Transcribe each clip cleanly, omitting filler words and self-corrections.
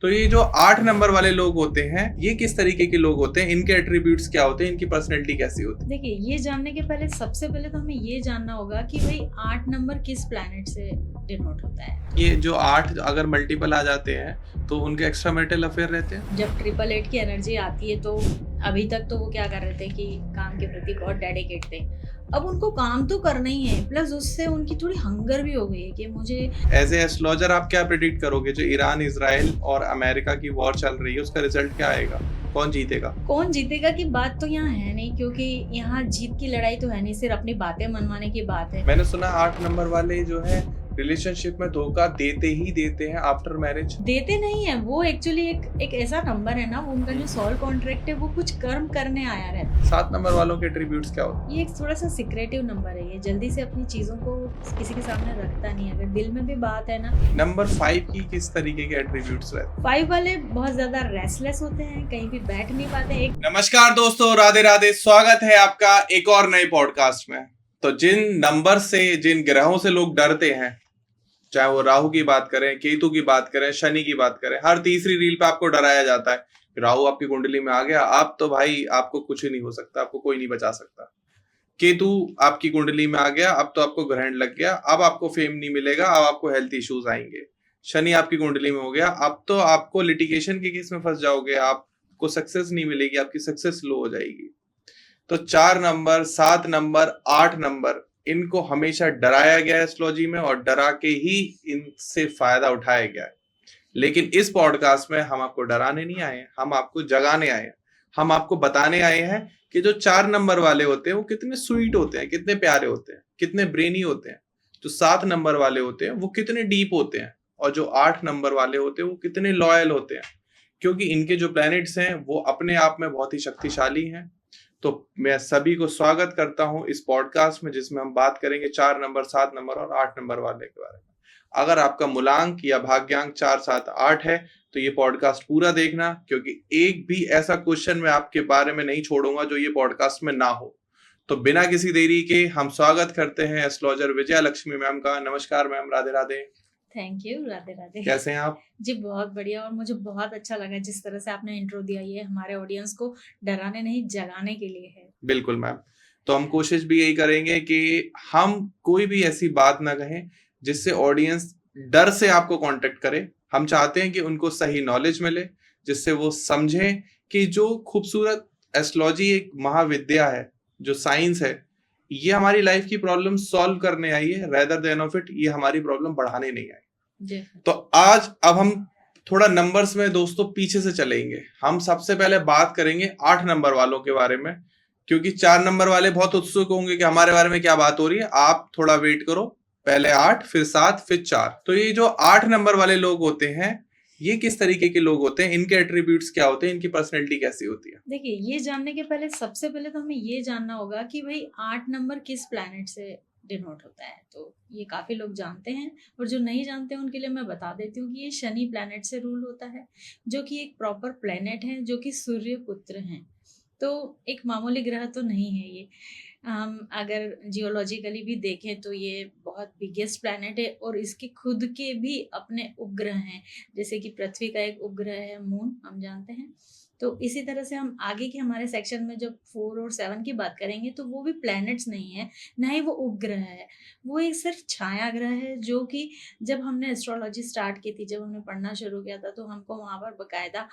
तो ये जो 8 नंबर वाले लोग होते हैं, ये किस तरीके के लोग होते हैं, इनके एट्रीब्यूट्स क्या होते हैं, इनकी पर्सनैलिटी कैसी होती है? देखिए, ये जानने के पहले सबसे पहले तो हमें ये जानना होगा कि भाई 8 नंबर किस प्लैनेट से डिनोट होता है। ये जो 8 अगर मल्टीपल आ जाते हैं तो उनके एक्स्ट्रा मैरिटल अफेयर रहते हैं? जब 888 की एनर्जी आती है तो अभी तक तो वो क्या कर रहे थे कि काम के प्रति बहुत डेडिकेट थे। अब उनको काम तो करना ही है, प्लस उससे उनकी थोड़ी हंगर भी हो गई है कि मुझे एज ए एस्ट्रोलॉजर आप क्या प्रेडिक्ट करोगे, जो ईरान, इजराइल और अमेरिका की वॉर चल रही है उसका रिजल्ट क्या आएगा, कौन जीतेगा? की बात तो यहाँ है नहीं, क्योंकि यहाँ जीत की लड़ाई तो है नहीं, सिर्फ अपनी बातें मनवाने की बात है। मैंने सुना 8 नंबर वाले जो है रिलेशनशिप में धोखा देते ही देते हैं आफ्टर मैरिज। देते नहीं है, वो एक्चुअली एक ऐसा नंबर है ना, वो उनका जो सोल कॉन्ट्रैक्ट है वो कुछ कर्म करने आया रहता है। 7 नंबर वालों के एट्रीब्यूट्स क्या होते हैं? ये एक थोड़ा सा सिक्रेटिव नंबर है, ये जल्दी से अपनी चीजों को किसी के सामने रखता नहीं है, अगर दिल में भी बात है ना। नंबर 5 की किस तरीके के एट्रीब्यूट्स रहते हैं? 5 वाले बहुत ज्यादा रेस्टलेस होते हैं, कहीं भी बैठ नहीं पाते। एक नमस्कार दोस्तों, राधे राधे, स्वागत है आपका एक और नए पॉडकास्ट में। तो जिन नंबर से, जिन ग्रहों से लोग डरते हैं, चाहे वो राहु की बात करें, केतु की बात करें, शनि की बात करें, हर तीसरी रील पे आपको डराया जाता है। राहु आपकी कुंडली में आ गया, आप तो भाई आपको कुछ ही नहीं हो सकता, आपको कोई नहीं बचा सकता। केतु आपकी कुंडली में आ गया, अब तो आपको ग्रहण लग गया, अब आपको फेम नहीं मिलेगा, अब आपको हेल्थ इश्यूज आएंगे। शनि आपकी कुंडली में हो गया, अब तो आपको लिटिगेशन के केस में फंस जाओगे, आपको सक्सेस नहीं मिलेगी, आपकी सक्सेस लो हो जाएगी। तो 4 नंबर, 7 नंबर, 8 नंबर, इनको हमेशा डराया गया है एस्ट्रोलॉजी में, और डरा के ही इनसे फायदा उठाया गया है। लेकिन इस पॉडकास्ट में हम आपको डराने नहीं आए हैं, हम आपको जगाने आए हैं। हम आपको बताने आए हैं कि जो 4 नंबर वाले होते हैं वो कितने स्वीट होते हैं, कितने प्यारे होते हैं, कितने ब्रेनी होते हैं। जो 7 नंबर वाले होते हैं वो कितने डीप होते हैं, और जो 8 नंबर वाले होते हैं वो कितने लॉयल होते हैं। क्योंकि इनके जो प्लैनेट्स हैं वो अपने आप में बहुत ही शक्तिशाली हैं। तो मैं सभी को स्वागत करता हूं इस पॉडकास्ट में, जिसमें हम बात करेंगे 4 नंबर, 7 नंबर और 8 नंबर वाले के बारे में। अगर आपका मूलांक या भाग्यांक 4, 7, 8 है तो ये पॉडकास्ट पूरा देखना, क्योंकि एक भी ऐसा क्वेश्चन मैं आपके बारे में नहीं छोड़ूंगा जो ये पॉडकास्ट में ना हो। तो बिना किसी देरी के हम स्वागत करते हैं एस्ट्रोलॉजर विजया लक्ष्मी मैम का। नमस्कार ma'am, Radhe Radhe. Thank you, Radhe Radhe. कैसे हैं आप? जी बहुत बढ़िया, और मुझे बहुत अच्छा लगा जिस तरह से आपने इंट्रो दिया। ये हमारे ऑडियंस को डराने नहीं, जगाने के लिए है। बिल्कुल मैम। तो हम कोशिश भी यही करेंगे कि हम कोई भी ऐसी बात ना कहें जिससे ऑडियंस डर से आपको कांटेक्ट करे। हम चाहते हैं कि उनको सही नॉलेज मिले, जिससे वो समझें कि जो खूबसूरत एस्ट्रोलॉजी एक महाविद्या है, जो साइंस है, ये हमारी लाइफ की प्रॉब्लम सॉल्व करने आई है, रेदर देन ऑफ इट ये हमारी प्रॉब्लम बढ़ाने नहीं आई। तो आज अब हम थोड़ा नंबर्स में दोस्तों पीछे से चलेंगे। हम सबसे पहले बात करेंगे 8 नंबर वालों के बारे में, क्योंकि 4 नंबर वाले बहुत उत्सुक होंगे कि हमारे बारे में क्या बात हो रही है। आप थोड़ा वेट करो, पहले 8, फिर 7, फिर 4। तो ये जो 8 नंबर वाले लोग होते हैं, ये किस तरीके के लोग होते हैं, इनके एट्रीब्यूट्स क्या होते हैं, इनकी पर्सनैलिटी कैसी होती है? देखिए, ये जानने के पहले सबसे पहले तो हमें ये जानना होगा कि भाई 8 नंबर किस प्लैनेट से डिनोट होता है। तो ये काफ़ी लोग जानते हैं, और जो नहीं जानते हैं उनके लिए मैं बता देती हूँ कि ये शनि प्लैनेट से रूल होता है, जो कि एक प्रॉपर प्लैनेट है, जो कि सूर्य पुत्र हैं। तो एक मामूली ग्रह तो नहीं है ये। हम अगर जियोलॉजिकली भी देखें तो ये बहुत बिगेस्ट प्लैनेट है, और इसके खुद के भी अपने उपग्रह हैं। जैसे कि पृथ्वी का एक उपग्रह है मून, हम जानते हैं। तो इसी तरह से हम आगे के हमारे सेक्शन में जब 4 और 7 की बात करेंगे तो वो भी प्लैनेट्स नहीं है, ना ही वो उपग्रह है। वो एक सिर्फ छाया ग्रह है, जो कि जब हमने एस्ट्रोलॉजी स्टार्ट की थी, जब हमने पढ़ना शुरू किया था, तो हमको वहाँ पर बकायदा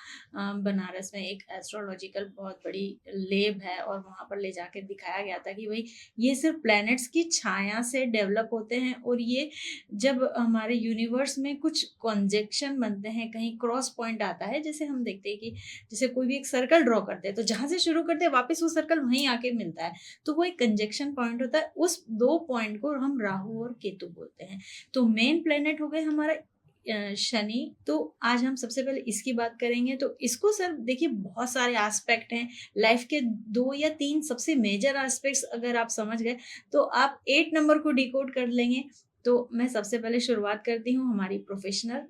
बनारस में एक एस्ट्रोलॉजिकल बहुत बड़ी लैब है, और वहाँ पर ले जाके दिखाया गया था कि भाई ये सिर्फ प्लैनेट्स की छाया से डेवलप होते हैं। और ये जब हमारे यूनिवर्स में कुछ कॉन्जेक्शन बनते हैं, कहीं क्रॉस पॉइंट आता है, जैसे हम देखते हैं कि जैसे कोई भी एक सर्कल ड्रॉ करते हैं तो जहाँ से शुरू करते हैं वापस वो सर्कल वहीं आके मिलता है, तो वो एक कंजक्शन पॉइंट होता है। उस 2 पॉइंट को हम राहु और केतु बोलते हैं। तो मेन प्लेनेट हो गए हमारा शनि। तो आज हम सबसे पहले इसकी बात करेंगे। तो इसको सर देखिए, बहुत सारे एस्पेक्ट हैं लाइफ के, 2 या 3 सबसे मेजर एस्पेक्ट्स अगर आप समझ गए तो आप 8 नंबर को डिकोड कर लेंगे। तो मैं सबसे पहले शुरुआत करती हूँ हमारी प्रोफेशनल,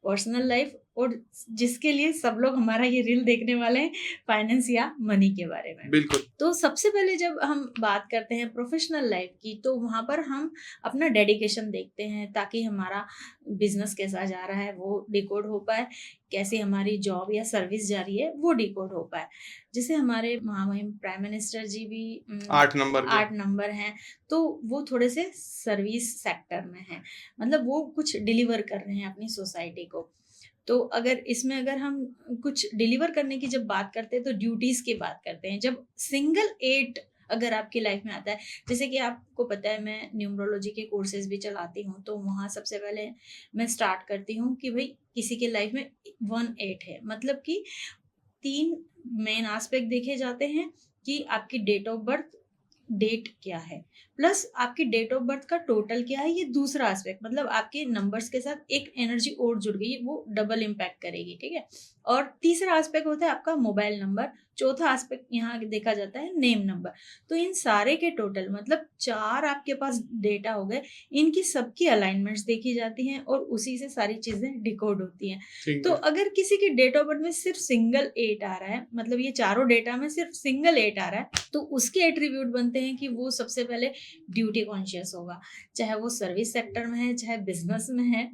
पर्सनल लाइफ और जिसके लिए सब लोग हमारा ये रील देखने वाले हैं, फाइनेंस या मनी के बारे में। बिल्कुल। तो सबसे पहले जब हम बात करते हैं प्रोफेशनल लाइफ की, तो वहाँ पर हम अपना डेडिकेशन देखते हैं ताकि हमारा बिजनेस कैसा जा रहा है वो डिकोड हो पाए, कैसे हमारी जॉब या सर्विस जा रही है वो डिकोड हो पाए। जैसे हमारे महामहिम प्राइम मिनिस्टर जी भी 8 नंबर हैं, तो वो थोड़े से सर्विस सेक्टर में हैं, मतलब वो कुछ डिलीवर कर रहे हैं अपनी सोसाइटी को। तो अगर हम कुछ डिलीवर करने की जब बात करते हैं तो ड्यूटीज की बात करते हैं। जब सिंगल 8 अगर आपकी लाइफ में आता है, जैसे कि आपको पता है मैं न्यूमरोलॉजी के कोर्सेज भी चलाती हूँ, तो वहाँ सबसे पहले मैं स्टार्ट करती हूँ कि भाई किसी के लाइफ में 1-8 है, मतलब कि 3 मेन एस्पेक्ट देखे जाते हैं कि आपकी डेट ऑफ बर्थ, डेट क्या है, प्लस आपकी डेट ऑफ बर्थ का टोटल क्या है, ये दूसरा एस्पेक्ट, मतलब आपके नंबर्स के साथ एक एनर्जी और जुड़ गई, वो डबल इम्पैक्ट करेगी, ठीक है। और तीसरा एस्पेक्ट होता है आपका मोबाइल नंबर, चौथा एस्पेक्ट यहाँ देखा जाता है नेम नंबर। तो इन सारे के टोटल मतलब 4 आपके पास डेटा हो गए, इनकी सबकी अलाइनमेंट्स देखी जाती हैं और उसी से सारी चीजें डिकोड होती हैं। तो अगर किसी की डेट ऑफ बर्थ में सिर्फ सिंगल 8 आ रहा है, मतलब ये चारों डेटा में सिर्फ सिंगल 8 आ रहा है, तो उसके एट्रीब्यूट बनते हैं कि वो सबसे पहले ड्यूटी कॉन्शियस होगा, चाहे वो सर्विस सेक्टर में है, चाहे बिजनेस में है,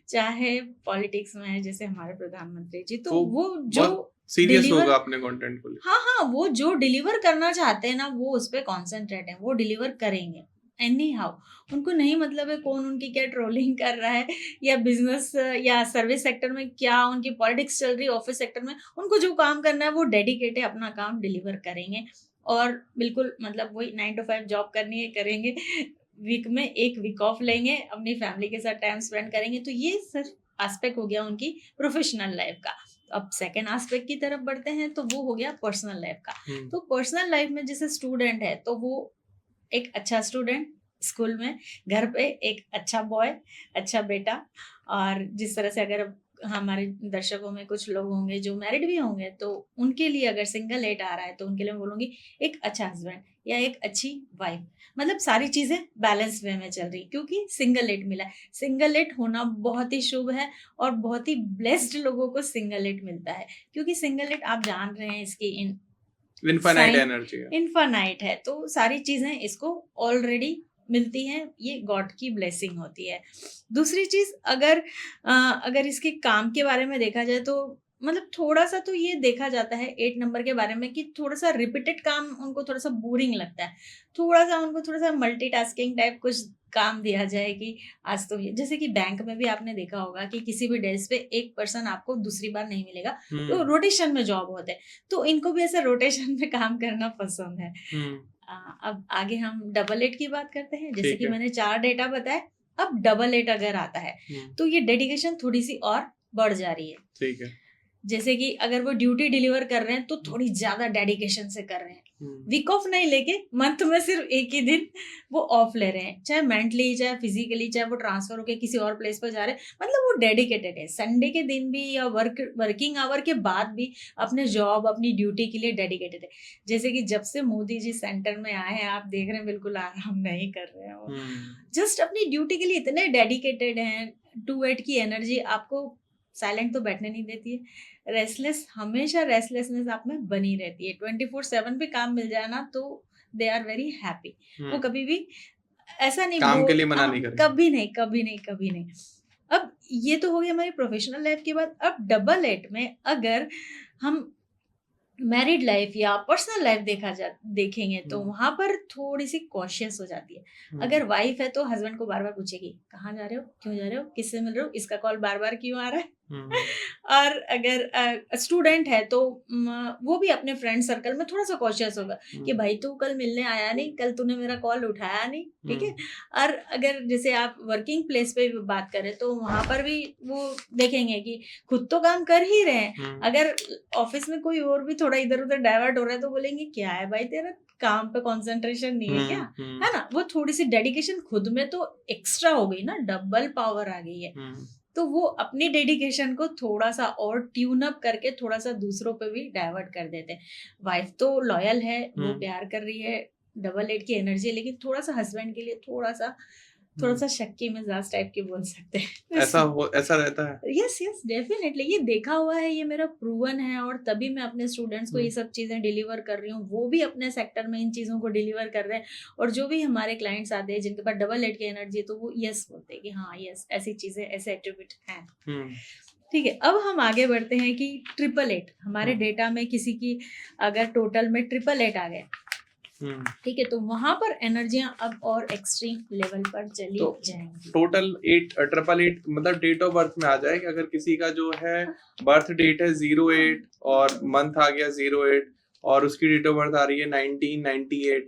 चाहे पॉलिटिक्स में है, जैसे हमारे प्रधानमंत्री जी। तो वो जो सीरियस होगा अपने कंटेंट को लेकर। हाँ, वो जो डिलीवर करना चाहते हैं ना, वो उस पर कॉन्सेंट्रेट है, वो डिलीवर करेंगे एनी हाउ। उनको नहीं मतलब है कौन उनकी क्या ट्रोलिंग कर रहा है, या बिजनेस या सर्विस सेक्टर में क्या उनकी पॉलिटिक्स चल रही है, ऑफिस सेक्टर में उनको जो काम करना है वो डेडिकेट है, अपना काम डिलीवर करेंगे। और बिल्कुल मतलब वही 9 to 5 जॉब करनी है, करेंगे, वीक में 1 वीक ऑफ लेंगे, अपनी फैमिली के साथ टाइम स्पेंड करेंगे। तो ये सिर्फ एस्पेक्ट हो गया उनकी प्रोफेशनल लाइफ का। अब सेकेंड एस्पेक्ट की तरफ बढ़ते हैं, तो वो हो गया पर्सनल लाइफ का। तो पर्सनल लाइफ में जैसे स्टूडेंट है, तो वो एक अच्छा स्टूडेंट स्कूल में, घर पे एक अच्छा बॉय, अच्छा बेटा। और जिस तरह से अगर हमारे दर्शकों में कुछ लोग होंगे जो मैरिड भी होंगे, तो उनके लिए अगर सिंगल 8 आ रहा है, तो उनके लिए मैं बोलूँगी एक अच्छा हस्बैंड या एक अच्छी वाइफ। मतलब सारी चीज़ें बैलेंस वे में चल रही, क्योंकि सिंगल 8 मिला है। सिंगल 8 होना बहुत ही शुभ है और बहुत ही ब्लेस्ड लोगों को सिंगल 8 मिलता है, क्योंकि सिंगल 8 आप जान रहे हैं इसकी इनफाइनाइट एनर्जी है, इनफाइनाइट है, तो सारी चीजें इसको ऑलरेडी मिलती हैं, ये गॉड की ब्लेसिंग होती है। दूसरी चीज अगर इसके काम के बारे में देखा जाए, तो मतलब थोड़ा सा तो ये देखा जाता है 8 नंबर के बारे में कि थोड़ा सा रिपीटेड काम उनको थोड़ा सा बोरिंग लगता है, थोड़ा सा उनको थोड़ा सा मल्टीटास्किंग टाइप कुछ काम दिया जाए कि आज तो ये, जैसे कि बैंक में भी आपने देखा होगा कि किसी भी डेस्क पे एक पर्सन आपको दूसरी बार नहीं मिलेगा, तो रोटेशन में जॉब होते हैं, तो इनको भी ऐसे रोटेशन में काम करना पसंद है। अब आगे हम डबल 8 की बात करते हैं। जैसे कि मैंने 4 डेटा बताए, अब डबल 8 अगर आता है तो ये डेडिकेशन थोड़ी सी और बढ़ जा रही है। ठीक है। जैसे कि अगर वो ड्यूटी डिलीवर कर रहे हैं तो थोड़ी ज्यादा डेडिकेशन से कर रहे हैं, वीक ऑफ नहीं लेके मंथ में सिर्फ एक ही दिन वो ऑफ ले रहे हैं, चाहे मेंटली चाहे फिजिकली, चाहे वो ट्रांसफर होके किसी और प्लेस पर जा रहे हैं, मतलब वो डेडिकेटेड है। संडे के दिन भी या वर्किंग आवर के बाद भी अपने जॉब, अपनी ड्यूटी के लिए डेडिकेटेड है। जैसे कि जब से मोदी जी सेंटर में आए हैं, आप देख रहे हैं बिल्कुल आराम नहीं कर रहे हैं, जस्ट अपनी ड्यूटी के लिए इतने डेडिकेटेड हैं। 2-8 की एनर्जी आपको साइलेंट तो बैठने नहीं देती है, रेस्टलेस, हमेशा रेस्टलेसनेस आप में बनी रहती है। 24/7 भी काम मिल जाए ना, तो दे आर वेरी हैप्पी। वो कभी भी ऐसा नहीं काम के लिए मना नहीं करेंगे, कभी नहीं। अब ये तो हो गई हमारी प्रोफेशनल लाइफ की बात। अब डबल 8 में अगर हम मैरिड लाइफ या पर्सनल लाइफ देखेंगे, तो वहां पर थोड़ी सी कॉशियस हो जाती है। अगर वाइफ है तो हस्बैंड को बार बार पूछेगी कहाँ जा रहे हो, क्यों जा रहे हो, किससे मिल रहे हो, इसका कॉल बार बार क्यों आ रहा है। और अगर स्टूडेंट है तो वो भी अपने फ्रेंड सर्कल में थोड़ा सा कॉशियस होगा कि भाई तू कल मिलने आया नहीं, कल तूने मेरा कॉल उठाया नहीं, ठीक है। और अगर जैसे आप वर्किंग प्लेस पे बात करें, तो वहां पर भी वो देखेंगे कि खुद तो काम कर ही रहे हैं, अगर ऑफिस में कोई और भी थोड़ा इधर उधर डाइवर्ट हो रहा है, तो बोलेंगे क्या है भाई तेरा काम पे कंसंट्रेशन नहीं है क्या, है ना। वो थोड़ी सी डेडिकेशन खुद में तो एक्स्ट्रा हो गई ना, डबल पावर आ गई है। तो वो अपनी डेडिकेशन को थोड़ा सा और ट्यून अप करके थोड़ा सा दूसरों पे भी डाइवर्ट कर देते हैं। वाइफ तो लॉयल है, वो प्यार कर रही है, डबल 8 की एनर्जी, लेकिन थोड़ा सा हस्बैंड के लिए थोड़ा सा थोड़ा सा शक्की मिजाज टाइप के बोल सकते हैं। ऐसा रहता है। यस यस डेफिनेटली, ये देखा हुआ है, ये मेरा प्रूवन है, और तभी मैं अपने स्टूडेंट्स को ये सब चीजें डिलीवर कर रही हूँ। वो भी अपने सेक्टर में इन चीजों को डिलीवर कर रहे हैं, और जो भी हमारे क्लाइंट्स आते हैं जिनके पास डबल 8 की एनर्जी है, तो वो यस बोलते हैं कि हाँ यस ऐसी चीजें, ऐसे एट्रीब्यूट हैं। ठीक है, अब हम आगे बढ़ते हैं कि 888 हमारे डेटा में किसी की अगर टोटल में 888 आ गए, ठीक है, तो वहां पर एनर्जियां अब और एक्सट्रीम लेवल पर चली जाएंगी। टोटल 888 मतलब डेट ऑफ बर्थ में आ जाए कि अगर किसी का जो है बर्थ डेट है 08 और मंथ आ गया 08 और उसकी डेट ऑफ बर्थ आ रही है 1998,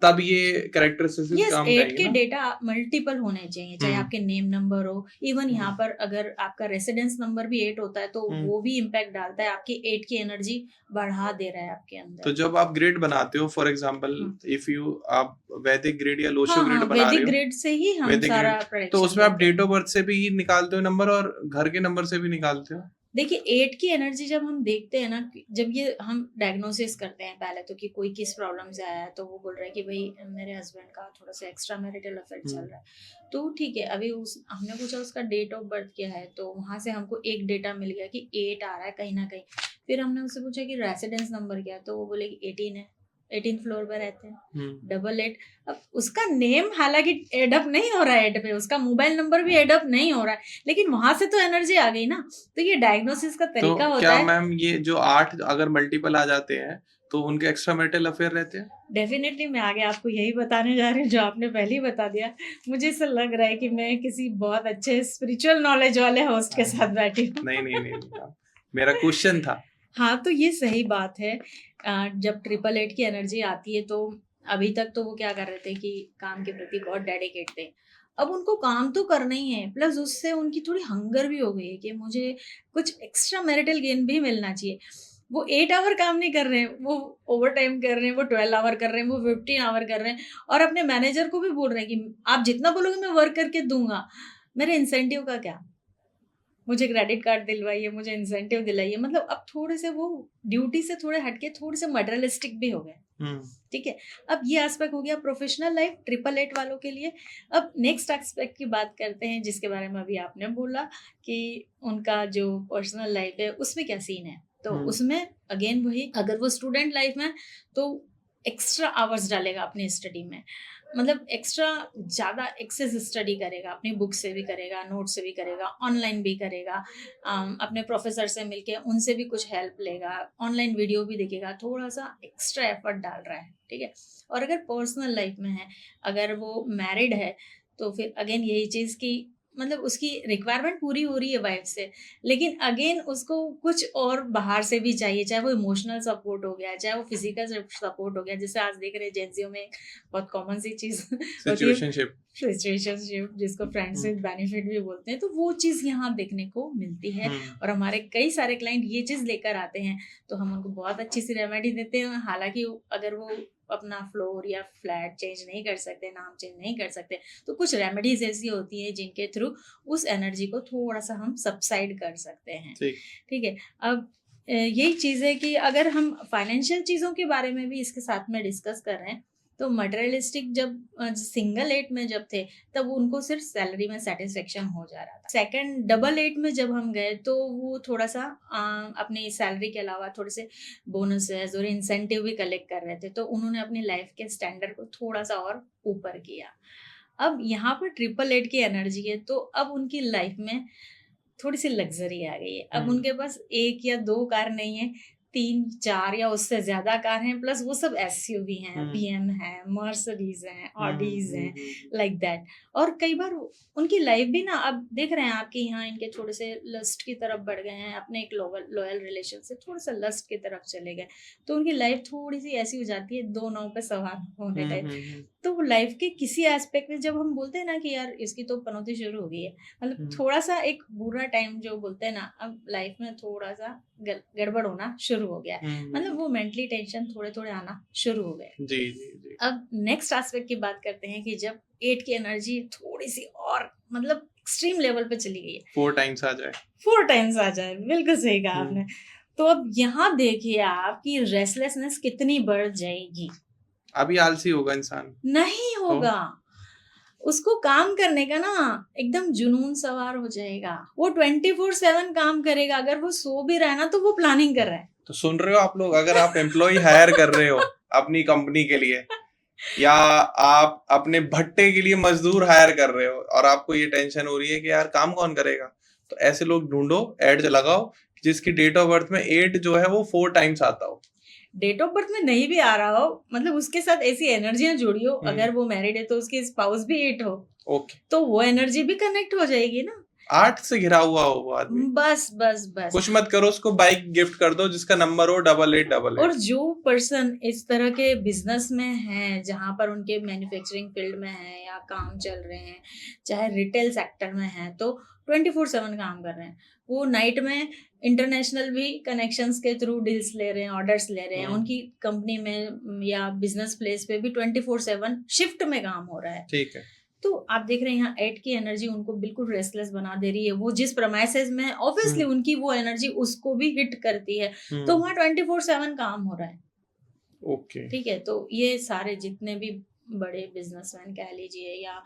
तब ये कैरेक्टरिस्टिक्स काम करेंगे। 8 के डेटा मल्टीपल होने चाहिए, चाहे आपके नेम नंबर हो, इवन यहाँ पर अगर आपका रेसिडेंस नंबर भी 8 होता है तो वो भी इम्पैक्ट डालता है, आपकी 8 की एनर्जी बढ़ा दे रहा है आपके अंदर। तो जब आप ग्रेड बनाते हो, फॉर एग्जांपल इफ यू आप वैदिक ग्रेड या लोशो ग्रेड बना रहे हो, वैदिक ग्रेड से ही हम सारा प्रेडिक्शन, तो उसमें आप डेट ऑफ बर्थ से भी निकालते हो नंबर और घर के नंबर से भी निकालते हो। देखिए 8 की एनर्जी जब हम देखते हैं ना, जब ये हम डायग्नोसिस करते हैं पहले तो कि कोई किस प्रॉब्लम से आया है, तो वो बोल रहा है कि भाई मेरे हस्बैंड का थोड़ा सा एक्स्ट्रा मैरिटल अफेयर चल रहा है, तो ठीक है, अभी हमने पूछा उसका डेट ऑफ बर्थ क्या है, तो वहां से हमको एक डेटा मिल गया कि 8 आ रहा है कहीं ना कहीं। फिर हमने उससे पूछा कि रेसिडेंस नंबर क्या है, तो वो बोले कि 18 है, 18th फ्लोर पर रहते हैं, 88। अब उसका नेम हालांकि एडअप नहीं हो रहा है 8 पे, उसका मोबाइल नंबर भी एडअप नहीं हो रहा है, लेकिन वहां से तो एनर्जी आ गई ना। तो ये डायग्नोसिस का तरीका होता क्या है। मैम ये जो 8 अगर मल्टीपल आ जाते हैं तो उनके एक्स्ट्रा मैरिटल अफेयर रहते हैं? डेफिनेटली मैं आगे आपको यही बताने जा रही हूँ जो आपने पहले ही बता दिया। मुझे ऐसा लग रहा है कि मैं किसी बहुत अच्छे स्पिरिचुअल नॉलेज वाले होस्ट के साथ बैठी हूँ। नहीं, मेरा क्वेश्चन था। हाँ, तो ये सही बात है। जब 888 की एनर्जी आती है तो अभी तक तो वो क्या कर रहे थे कि काम के प्रति बहुत डेडिकेट थे। अब उनको काम तो करना ही है, प्लस उससे उनकी थोड़ी हंगर भी हो गई है कि मुझे कुछ एक्स्ट्रा मैरिटल गेन भी मिलना चाहिए। वो 8 आवर काम नहीं कर रहे हैं, वो ओवर टाइम कर रहे हैं, वो 12 आवर कर रहे हैं, वो 15 आवर कर रहे हैं, और अपने मैनेजर को भी बोल रहे हैं कि आप जितना बोलोगे मैं वर्क करके दूंगा, मेरे इंसेंटिव का क्या, मुझे क्रेडिट कार्ड दिलवाइए, मुझे इंसेंटिव दिलाइए। मतलब अब थोड़े से वो ड्यूटी से थोड़े हटके थोड़े से मटेरियलिस्टिक भी हो गए। ठीक है, अब ये एस्पेक्ट हो गया प्रोफेशनल लाइफ 888 वालों के लिए। अब नेक्स्ट एस्पेक्ट की बात करते हैं जिसके बारे में अभी आपने बोला कि उनका जो पर्सनल लाइफ है उसमें क्या सीन है। तो उसमें अगेन वही, अगर वो स्टूडेंट लाइफ में तो एक्स्ट्रा आवर्स डालेगा अपनी स्टडी में, मतलब एक्स्ट्रा ज़्यादा एक्सेस स्टडी करेगा, अपनी बुक से भी करेगा, नोट से भी करेगा, ऑनलाइन भी करेगा, अपने प्रोफेसर से मिलके उनसे भी कुछ हेल्प लेगा, ऑनलाइन वीडियो भी देखेगा, थोड़ा सा एक्स्ट्रा एफर्ट डाल रहा है। ठीक है, और अगर पर्सनल लाइफ में है, अगर वो मैरिड है, तो फिर अगेन यही चीज़ की मतलब उसकी रिक्वायरमेंट पूरी हो रही है वाइफ से, लेकिन अगेन उसको कुछ और बाहर से भी चाहिए, चाहे वो इमोशनल सपोर्ट हो गया, चाहे वो फिजिकल सपोर्ट हो गया, जैसे आज देख रहे हैं जेंजियो में बहुत कॉमन सी चीज सिचुएशनशिप, जिसको फ्रेंड्स विद बेनिफिट भी बोलते हैं, तो वो चीज यहाँ देखने को मिलती है। और हमारे कई सारे क्लाइंट ये चीज लेकर आते हैं, तो हम उनको बहुत अच्छी सी रेमेडी देते हैं। हालांकि अगर वो अपना फ्लोर या फ्लैट चेंज नहीं कर सकते, नाम चेंज नहीं कर सकते, तो कुछ रेमेडीज ऐसी होती है जिनके थ्रू उस एनर्जी को थोड़ा सा हम सबसाइड कर सकते हैं। ठीक है, अब यही चीज़ है कि अगर हम फाइनेंशियल चीज़ों के बारे में भी इसके साथ में डिस्कस कर रहे हैं, तो मटेरियलिस्टिक जब सिंगल 8 में जब थे तब उनको सिर्फ सैलरी में सेटिस्फेक्शन हो जा रहा था। सेकंड डबल 8 में जब हम गए तो वो थोड़ा सा अपनी सैलरी के अलावा थोड़े से बोनसेस और इंसेंटिव भी कलेक्ट कर रहे थे, तो उन्होंने अपनी लाइफ के स्टैंडर्ड को थोड़ा सा और ऊपर किया। अब यहाँ पर 888 की एनर्जी है, तो अब उनकी लाइफ में थोड़ी सी लग्जरी आ गई है। अब उनके पास 1 या 2 कार नहीं है, 3, 4 या उससे ज्यादा कार हैं, प्लस वो सब एसयूवी हैं, बीएम है, मर्सिडीज हैं, ऑडीज हैं, लाइक दैट। और कई बार उनकी लाइफ भी ना, अब देख रहे हैं आपके यहाँ इनके थोड़े से लस्ट की तरफ बढ़ गए हैं, अपने एक लॉयल रिलेशन से थोड़ा सा लस्ट की तरफ चले गए, तो उनकी लाइफ थोड़ी सी ऐसी हो जाती है 2 नाव पे सवार होने टाइप। तो वो लाइफ के किसी एस्पेक्ट में जब हम बोलते हैं ना कि यार इसकी तो पनौती शुरू हो गई है, मतलब थोड़ा सा एक बुरा टाइम जो बोलते हैं ना, अब लाइफ में थोड़ा सा गड़बड़ होना शुरू हो गया है, मतलब वो मेंटली टेंशन थोड़े थोड़े आना शुरू हो गए। जी। अब नेक्स्ट एस्पेक्ट की बात करते हैं कि जब 8 की एनर्जी थोड़ी सी और मतलब एक्सट्रीम लेवल पे चली गई है, 4 टाइम्स आ जाए, बिल्कुल सही कहा आपने। तो अब यहाँ देखिए आपकी रेस्टलेसनेस कितनी बढ़ जाएगी। अभी आलसी होगा इंसान, नहीं होगा, उसको काम करने का ना एकदम जुनून सवार हो जाएगा, वो 24/7 काम करेगा। अगर वो सो भी रहा है ना तो वो प्लानिंग कर रहा है। तो सुन रहे हो आप लोग, अगर आप एम्प्लॉय हायर कर रहे हो अपनी कंपनी के लिए, या आप अपने भट्टे के लिए मजदूर हायर कर रहे हो और आपको ये टेंशन हो रही है कि यार काम कौन करेगा, तो ऐसे लोग ढूंढो, एड लगाओ जिसकी डेट ऑफ बर्थ में 8 जो है वो 4 टाइम्स आता हो। डेट ऑफ बर्थ में नहीं भी आ रहा हो, मतलब उसके साथ ऐसी एनर्जियां जुड़ी हो, अगर वो मैरिड है तो उसकी स्पाउस भी 8 हो, ओके, तो वो एनर्जी भी कनेक्ट हो जाएगी ना। 8 से घिरा हुआ हो वो आदमी, बस बस बस। कुछ मत करो, उसको बाइक गिफ्ट कर दो जिसका नंबर हो 8888। और जो पर्सन इस तरह के बिजनेस में है, जहां पर उनके मैन्युफैक्चरिंग फील्ड में है या काम चल रहे हैं, चाहे रिटेल सेक्टर में है, तो 24/7 काम कर रहे हैं। वो नाइट में इंटरनेशनल भी कनेक्शंस के थ्रू डील्स ले रहे हैं, ऑर्डर्स ले रहे हैं, उनकी कंपनी में या बिजनेस प्लेस पे भी 24/7 शिफ्ट में काम हो रहा है। ठीक है, तो आप देख रहे हैं यहाँ 8 की एनर्जी उनको बिल्कुल रेस्टलेस बना दे रही है। वो जिस प्रमाइसेस में, ऑब्वियसली उनकी वो एनर्जी उसको भी हिट करती है, तो वहाँ 24/7 काम हो रहा है। ओके, ठीक है, तो ये सारे जितने भी बड़े बिजनेसमैन कह लीजिए या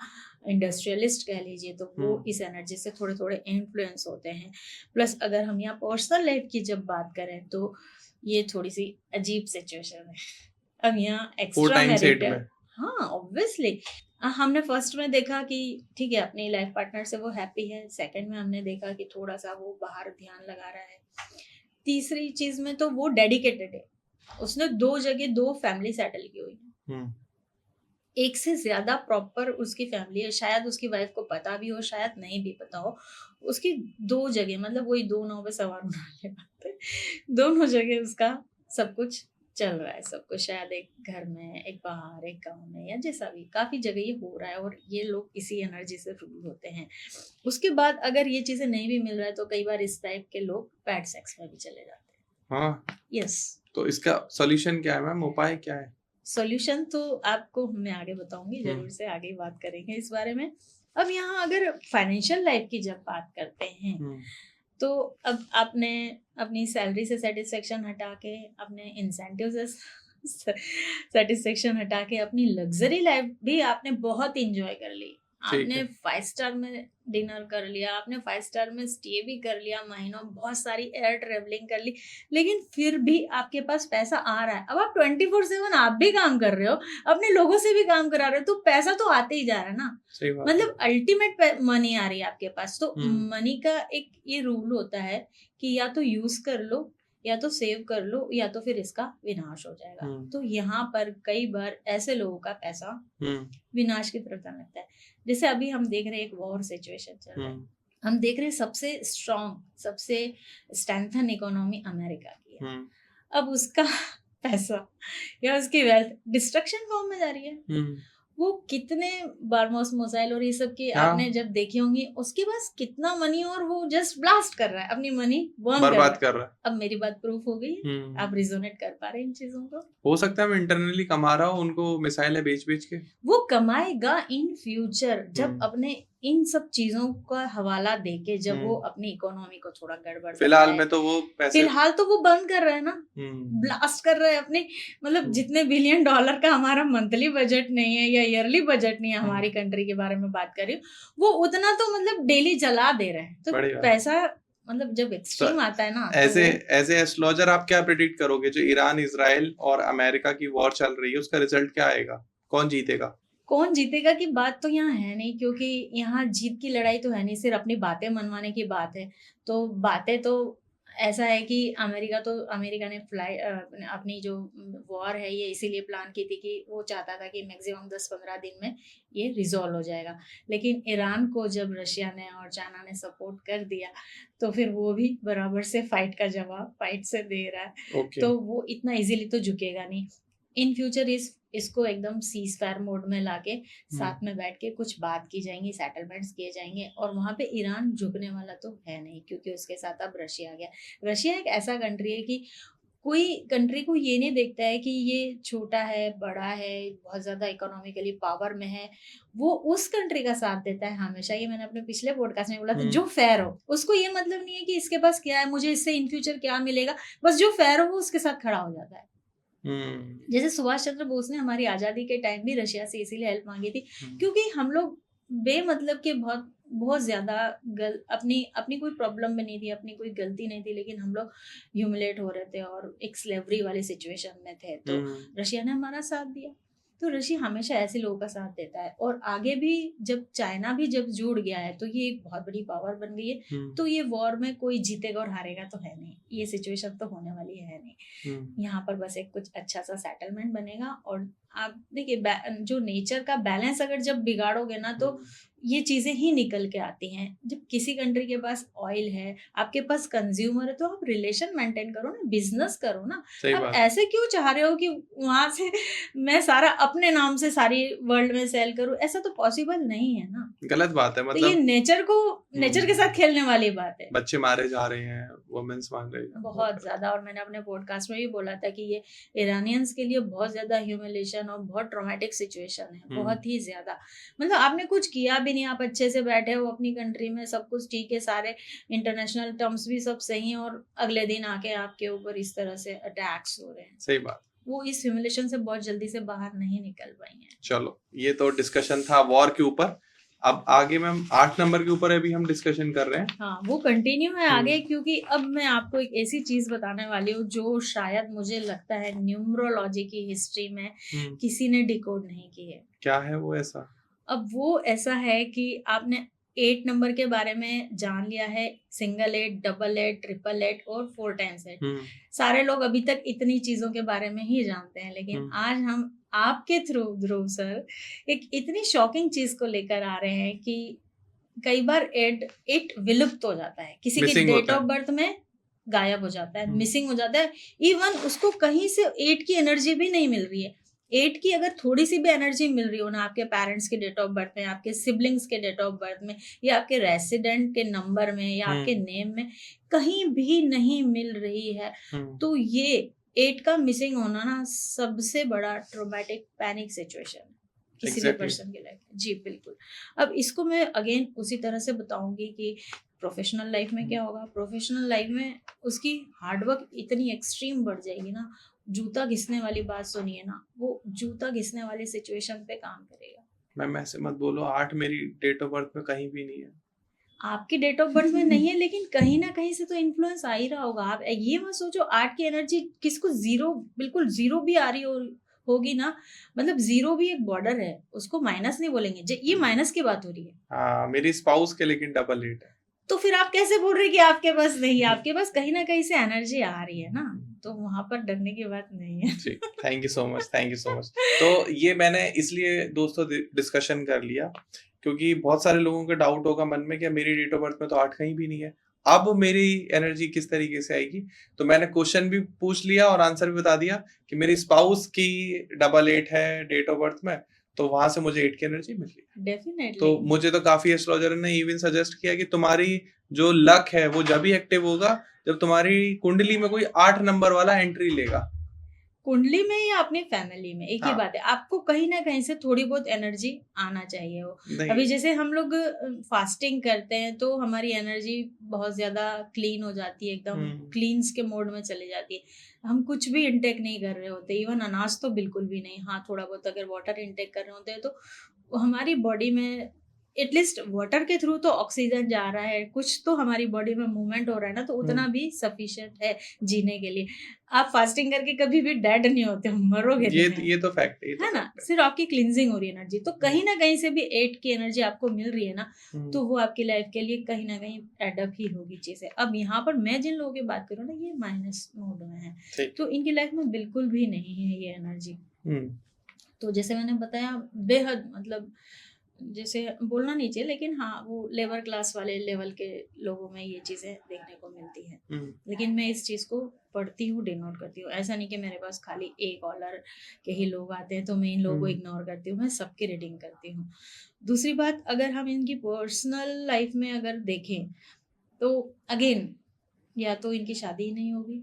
इंडस्ट्रियलिस्ट कह लीजिए, तो वो इस एनर्जी से थोड़े थोड़े इन्फ्लुएंस होते हैं। प्लस अगर हम यहाँ पर्सनल लाइफ की जब बात करें तो ये थोड़ी सी अजीब सिचुएशन है। अब यहाँ एक्स्ट्रा मैरिटल, हाँ ऑब्वियसली हमने फर्स्ट में देखा कि ठीक है अपनी लाइफ पार्टनर से वो हैप्पी है, सेकंड में हमने देखा कि थोड़ा सा वो बाहर ध्यान लगा रहा है, तीसरी चीज में तो वो डेडिकेटेड है, उसने 2 जगह 2 फैमिली सेटल की हुई है, एक से ज्यादा प्रॉपर उसकी फैमिली है। शायद उसकी वाइफ को पता भी हो, शायद नहीं भी पता हो, उसकी 2 जगह, मतलब वही 2 नाव पे सवार होने वाली बात है, दोनों जगह उसका सब कुछ चल रहा है, सब कुछ शायद एक घर में, एक बाहर, एक गांव में, या जैसा भी काफी जगह ये हो रहा है, और ये लोग इसी एनर्जी से रूल होते हैं। उसके बाद अगर ये चीजें नहीं भी मिल रहा है तो कई बार इस टाइप के लोग पैड सेक्स में भी चले जाते हैं। हाँ, यस। तो इसका सॉल्यूशन क्या है मैम, उपाय क्या है? सॉल्यूशन तो आपको मैं आगे बताऊंगी, जरूर से आगे ही बात करेंगे इस बारे में। अब यहाँ अगर फाइनेंशियल लाइफ की जब बात करते हैं तो अब आपने अपनी सैलरी से सेटिस्फेक्शन हटा के, अपने इंसेंटिव से सेटिस्फेक्शन हटा के, अपनी लग्जरी लाइफ भी आपने बहुत इंजॉय कर ली। आपने 5 स्टार में डिनर कर लिया, आपने 5 स्टार में स्टे भी कर लिया, महीनों बहुत सारी एयर ट्रेवलिंग कर ली, लेकिन फिर भी आपके पास पैसा आ रहा है। अब आप 24/7 आप भी काम कर रहे हो, अपने लोगों से भी काम करा रहे हो, तो पैसा तो आते ही जा रहा है ना, मतलब अल्टीमेट मनी आ रही है आपके पास। तो मनी का एक ये रूल होता है कि या तो यूज कर लो, या तो सेव कर लो, या तो फिर इसका विनाश हो जाएगा। तो यहाँ पर कई बार ऐसे लोगों का पैसा विनाश की तरफ जाने लगता है। जैसे अभी हम देख रहे हैं एक वॉर सिचुएशन चल रहा है, हम देख रहे हैं सबसे स्ट्रॉन्ग, सबसे स्ट्रेंथन इकोनॉमी अमेरिका की है। अब उसका पैसा या उसकी वेल्थ डिस्ट्रक्शन फॉर्म में जा रही है। वो कितने बारमोस मिसाइल और ये सब के आपने जब देखी होंगी, उसके पास कितना मनी, और वो जस्ट ब्लास्ट कर रहा है, अपनी मनी बर्बाद कर रहा है। अब मेरी बात प्रूफ हो गई है, आप रिजोनेट कर पा रहे हैं इन चीजों को। हो सकता है मैं इंटरनली कमा रहा हूँ, उनको मिसाइलें बेच के वो कमाएगा इन फ्यूचर, जब अपने इन सब चीजों का हवाला देके, जब वो अपनी इकोनॉमी को थोड़ा गड़बड़, फिलहाल में तो वो पैसे, फिलहाल तो वो बंद कर रहा है ना, ब्लास्ट कर रहा है अपने, मतलब जितने $1 बिलियन का हमारा मंथली बजट नहीं है या ईयरली बजट नहीं है, हमारी कंट्री के बारे में बात कर रही हूँ, वो उतना तो मतलब डेली जला दे रहे हैं। तो पैसा मतलब जब एक्सट्रीम आता है ना, ऐसे एस्ट्रोलॉजर आप क्या प्रेडिक्ट करोगे, जो ईरान, इजराइल और अमेरिका की वॉर चल रही है, उसका रिजल्ट क्या आएगा, कौन जीतेगा? कौन जीतेगा की बात तो यहाँ है नहीं, क्योंकि यहाँ जीत की लड़ाई तो है नहीं, सिर्फ अपनी बातें मनवाने की बात है। तो बातें तो ऐसा है कि अमेरिका ने अपनी जो वॉर है ये इसीलिए प्लान की थी कि वो चाहता था कि मैक्सिमम 10-15 दिन में ये रिजॉल्व हो जाएगा। लेकिन ईरान को जब रशिया ने और चाइना ने सपोर्ट कर दिया, तो फिर वो भी बराबर से फाइट का जवाब फाइट से दे रहा है। तो वो इतना इजीली तो झुकेगा नहीं। इन फ्यूचर इसको एकदम सीज फायर मोड में लाके साथ में बैठ के कुछ बात की जाएंगी, सेटलमेंट्स किए जाएंगे, और वहां पे ईरान झुकने वाला तो है नहीं, क्योंकि उसके साथ अब रशिया आ गया। रशिया एक ऐसा कंट्री है कि कोई कंट्री को ये नहीं देखता है कि ये छोटा है, बड़ा है, बहुत ज्यादा इकोनॉमिकली पावर में है, वो उस कंट्री का साथ देता है हमेशा। ये मैंने अपने पिछले पॉडकास्ट में बोला था, जो फेयर हो, उसको ये मतलब नहीं है कि इसके पास क्या है, मुझे इससे इन फ्यूचर क्या मिलेगा, बस जो फेयर हो वो उसके साथ खड़ा हो जाता है। जैसे सुभाष चंद्र बोस ने हमारी आजादी के टाइम भी रशिया से इसीलिए हेल्प मांगी थी क्योंकि हम लोग बेमतलब के बहुत बहुत ज्यादा अपनी अपनी कोई प्रॉब्लम में नहीं थी, अपनी कोई गलती नहीं थी, लेकिन हम लोग ह्यूमिलेट हो रहे थे और एक स्लेवरी वाली सिचुएशन में थे, तो रशिया ने हमारा साथ दिया। तो रशिया हमेशा ऐसे लोगों का साथ देता है, और आगे भी जब चाइना भी जब जुड़ गया है तो ये एक बहुत बड़ी पावर बन गई है। तो ये वॉर में कोई जीतेगा और हारेगा तो है नहीं, ये सिचुएशन तो होने वाली है नहीं। यहाँ पर बस एक कुछ अच्छा सा सेटलमेंट बनेगा, और आप देखिए जो नेचर का बैलेंस अगर जब बिगाड़ोगे ना तो ये चीजें ही निकल के आती हैं। जब किसी कंट्री के पास ऑयल है, आपके पास कंज्यूमर है, तो आप रिलेशन मेंटेन करो ना, बिजनेस करो ना। आप ऐसे क्यों चाह रहे हो कि वहां से मैं सारा अपने नाम से सारी वर्ल्ड में सेल करूं? ऐसा तो पॉसिबल नहीं है ना, गलत बात है। मतलब तो ये नेचर के साथ खेलने वाली बात है। बच्चे मारे जा रहे हैं, वुमेन्स मार रहे हैं बहुत ज्यादा, और मैंने अपने पॉडकास्ट में भी बोला था कि ये इरानियंस के लिए बहुत ज्यादा ह्यूमिलेशन और बहुत ट्रॉमेटिक सिचुएशन है, बहुत ही ज्यादा। मतलब आपने कुछ किया भी नहीं, आप अच्छे से बैठे हो अपनी कंट्री में, सब कुछ ठीक है, सारे इंटरनेशनल टर्म्स भी सब सही है, और अगले दिन आके आपके ऊपर इस तरह से अटैक्स हो रहे हैं। सही बात। वो इस ह्यूमिलेशन से बहुत जल्दी से बाहर नहीं निकल पाई हैं। चलो, ये तो डिस्कशन था वॉर के ऊपर। अब आगे मैम 8 नंबर के ऊपर अभी हम डिस्कशन कर रहे हैं। हाँ, वो कंटिन्यू है आगे, क्योंकि अब मैं आपको एक ऐसी चीज बताने वाली हूँ जो शायद मुझे लगता है न्यूमरोलॉजी की हिस्ट्री में किसी ने डिकोड नहीं की है। क्या है वो ऐसा? अब वो ऐसा है कि आपने 8 नंबर के बारे में जान लिया है, सिंगल 8, डबल 8, ट्रिपल 8 और 4 टाइम्स 8। सारे लोग अभी तक इतनी चीजों के बारे में ही जानते हैं, लेकिन आज हम आपके थ्रू ध्रुव सर एक इतनी शॉकिंग चीज को लेकर आ रहे हैं कि कई बार 8 विलुप्त हो जाता है, किसी के डेट ऑफ बर्थ में गायब हो जाता है, मिसिंग हो जाता है, इवन उसको कहीं से 8 की एनर्जी भी नहीं मिल रही है। 8 की अगर थोड़ी सी भी एनर्जी मिल रही हो ना, आपके पेरेंट्स के डेट ऑफ बर्थ में, आपके सिबलिंग्स के डेट ऑफ बर्थ में, या आपके रेसिडेंट के नंबर में, या आपके नेम में कहीं भी नहीं मिल रही है, तो ये 8 का मिसिंग होना ना सबसे बड़ा ट्रॉमेटिक पैनिक सिचुएशन किसी भी पर्सन की लाइफ में। जी बिल्कुल। अब इसको मैं अगेन उसी तरह से बताऊंगी कि प्रोफेशनल लाइफ में क्या होगा। प्रोफेशनल लाइफ में उसकी हार्डवर्क इतनी एक्सट्रीम बढ़ जाएगी ना, जूता घिसने वाली बात सुनिए ना, वो जूता घिसने वाली सिचुएशन पे काम करेगा। मैम ऐसे मत बोलो, 8 मेरी डेट ऑफ बर्थ में कहीं भी नहीं है। आपकी डेट ऑफ बर्थ में नहीं है, लेकिन कहीं ना कहीं से तो इन्फ्लुएंस आ ही रहा होगा। आप ये मत सोचो 8 की एनर्जी किसको जीरो, बिल्कुल जीरो भी आ रही होगी ना, मतलब जीरो भी एक बॉर्डर है, उसको माइनस नहीं बोलेंगे, ये माइनस की बात हो रही है। हाँ, मेरी स्पाउस के लेकिन डबल 8 है। तो फिर आप कैसे बोल रहे कि आपके पास नहीं है? आपके पास कहीं ना कहीं से एनर्जी आ रही है ना, तो वहां पर डरने की बात नहीं है। जी, thank you so much, thank you so much. तो ये मैंने इसलिए दोस्तों डिस्कशन कर लिया क्योंकि बहुत सारे लोगों का डाउट होगा मन में कि मेरी डेट ऑफ बर्थ में तो 8 कहीं भी नहीं है, अब मेरी एनर्जी किस तरीके से आएगी। तो मैंने क्वेश्चन भी पूछ लिया और आंसर भी बता दिया कि मेरी स्पाउस की डबल 8 है डेट ऑफ बर्थ में, तो वहां से मुझे 8 की एनर्जी मिल रही। डेफिनेटली। तो मुझे तो काफी एस्ट्रोलॉजर ने इवन सजेस्ट किया कि तुम्हारी जो लक है वो जब ही एक्टिव होगा जब तुम्हारी कुंडली में कोई 8 नंबर वाला एंट्री लेगा। कुंडली में या अपनी फैमिली में एक ही बात है, आपको कहीं ना कहीं से थोड़ी बहुत एनर्जी आना चाहिए। वो अभी जैसे हम लोग फास्टिंग करते हैं तो हमारी एनर्जी बहुत ज्यादा क्लीन हो जाती है, एकदम क्लींस के मोड में चली जाती है। हम कुछ भी इंटेक नहीं कर रहे होते, इवन अनाज तो बिल्कुल भी नहीं। हाँ, थोड़ा बहुत अगर वाटर इंटेक कर रहे होते हैं तो हमारी बॉडी में एटलीस्ट वाटर के थ्रू तो ऑक्सीजन जा रहा है, कुछ तो हमारी बॉडी में मूवमेंट हो रहा है ना, तो उतना भी सफिशिएंट है जीने के लिए। आप फास्टिंग करके कभी भी डेड नहीं होते, मरोगे ये तो फैक्ट है ना, सिर्फ आपकी क्लिंजिंग हो रही है एनर्जी। तो कहीं ना कहीं से भी 8 की एनर्जी आपको मिल रही है ना, तो वो आपकी लाइफ के लिए कहीं ना कहीं एडअप ही होगी चीजें। अब यहाँ पर मैं जिन लोगों की बात करूँ ना, ये माइनस मोड में है, तो इनकी लाइफ में बिल्कुल भी नहीं है ये एनर्जी। तो जैसे मैंने बताया, बेहद मतलब जैसे बोलना नहीं चाहिए, लेकिन हाँ, वो लेबर क्लास वाले लेवल के लोगों में ये चीजें देखने को मिलती हैं। लेकिन मैं इस चीज को पढ़ती हूँ, डिनोट करती हूँ। ऐसा नहीं कि मेरे पास खाली एक कॉलर के ही लोग आते हैं तो मैं इन लोगों को इग्नोर करती हूँ, मैं सबकी रीडिंग करती हूँ। दूसरी बात, अगर हम इनकी पर्सनल लाइफ में अगर देखें तो अगेन, या तो इनकी शादी ही नहीं होगी,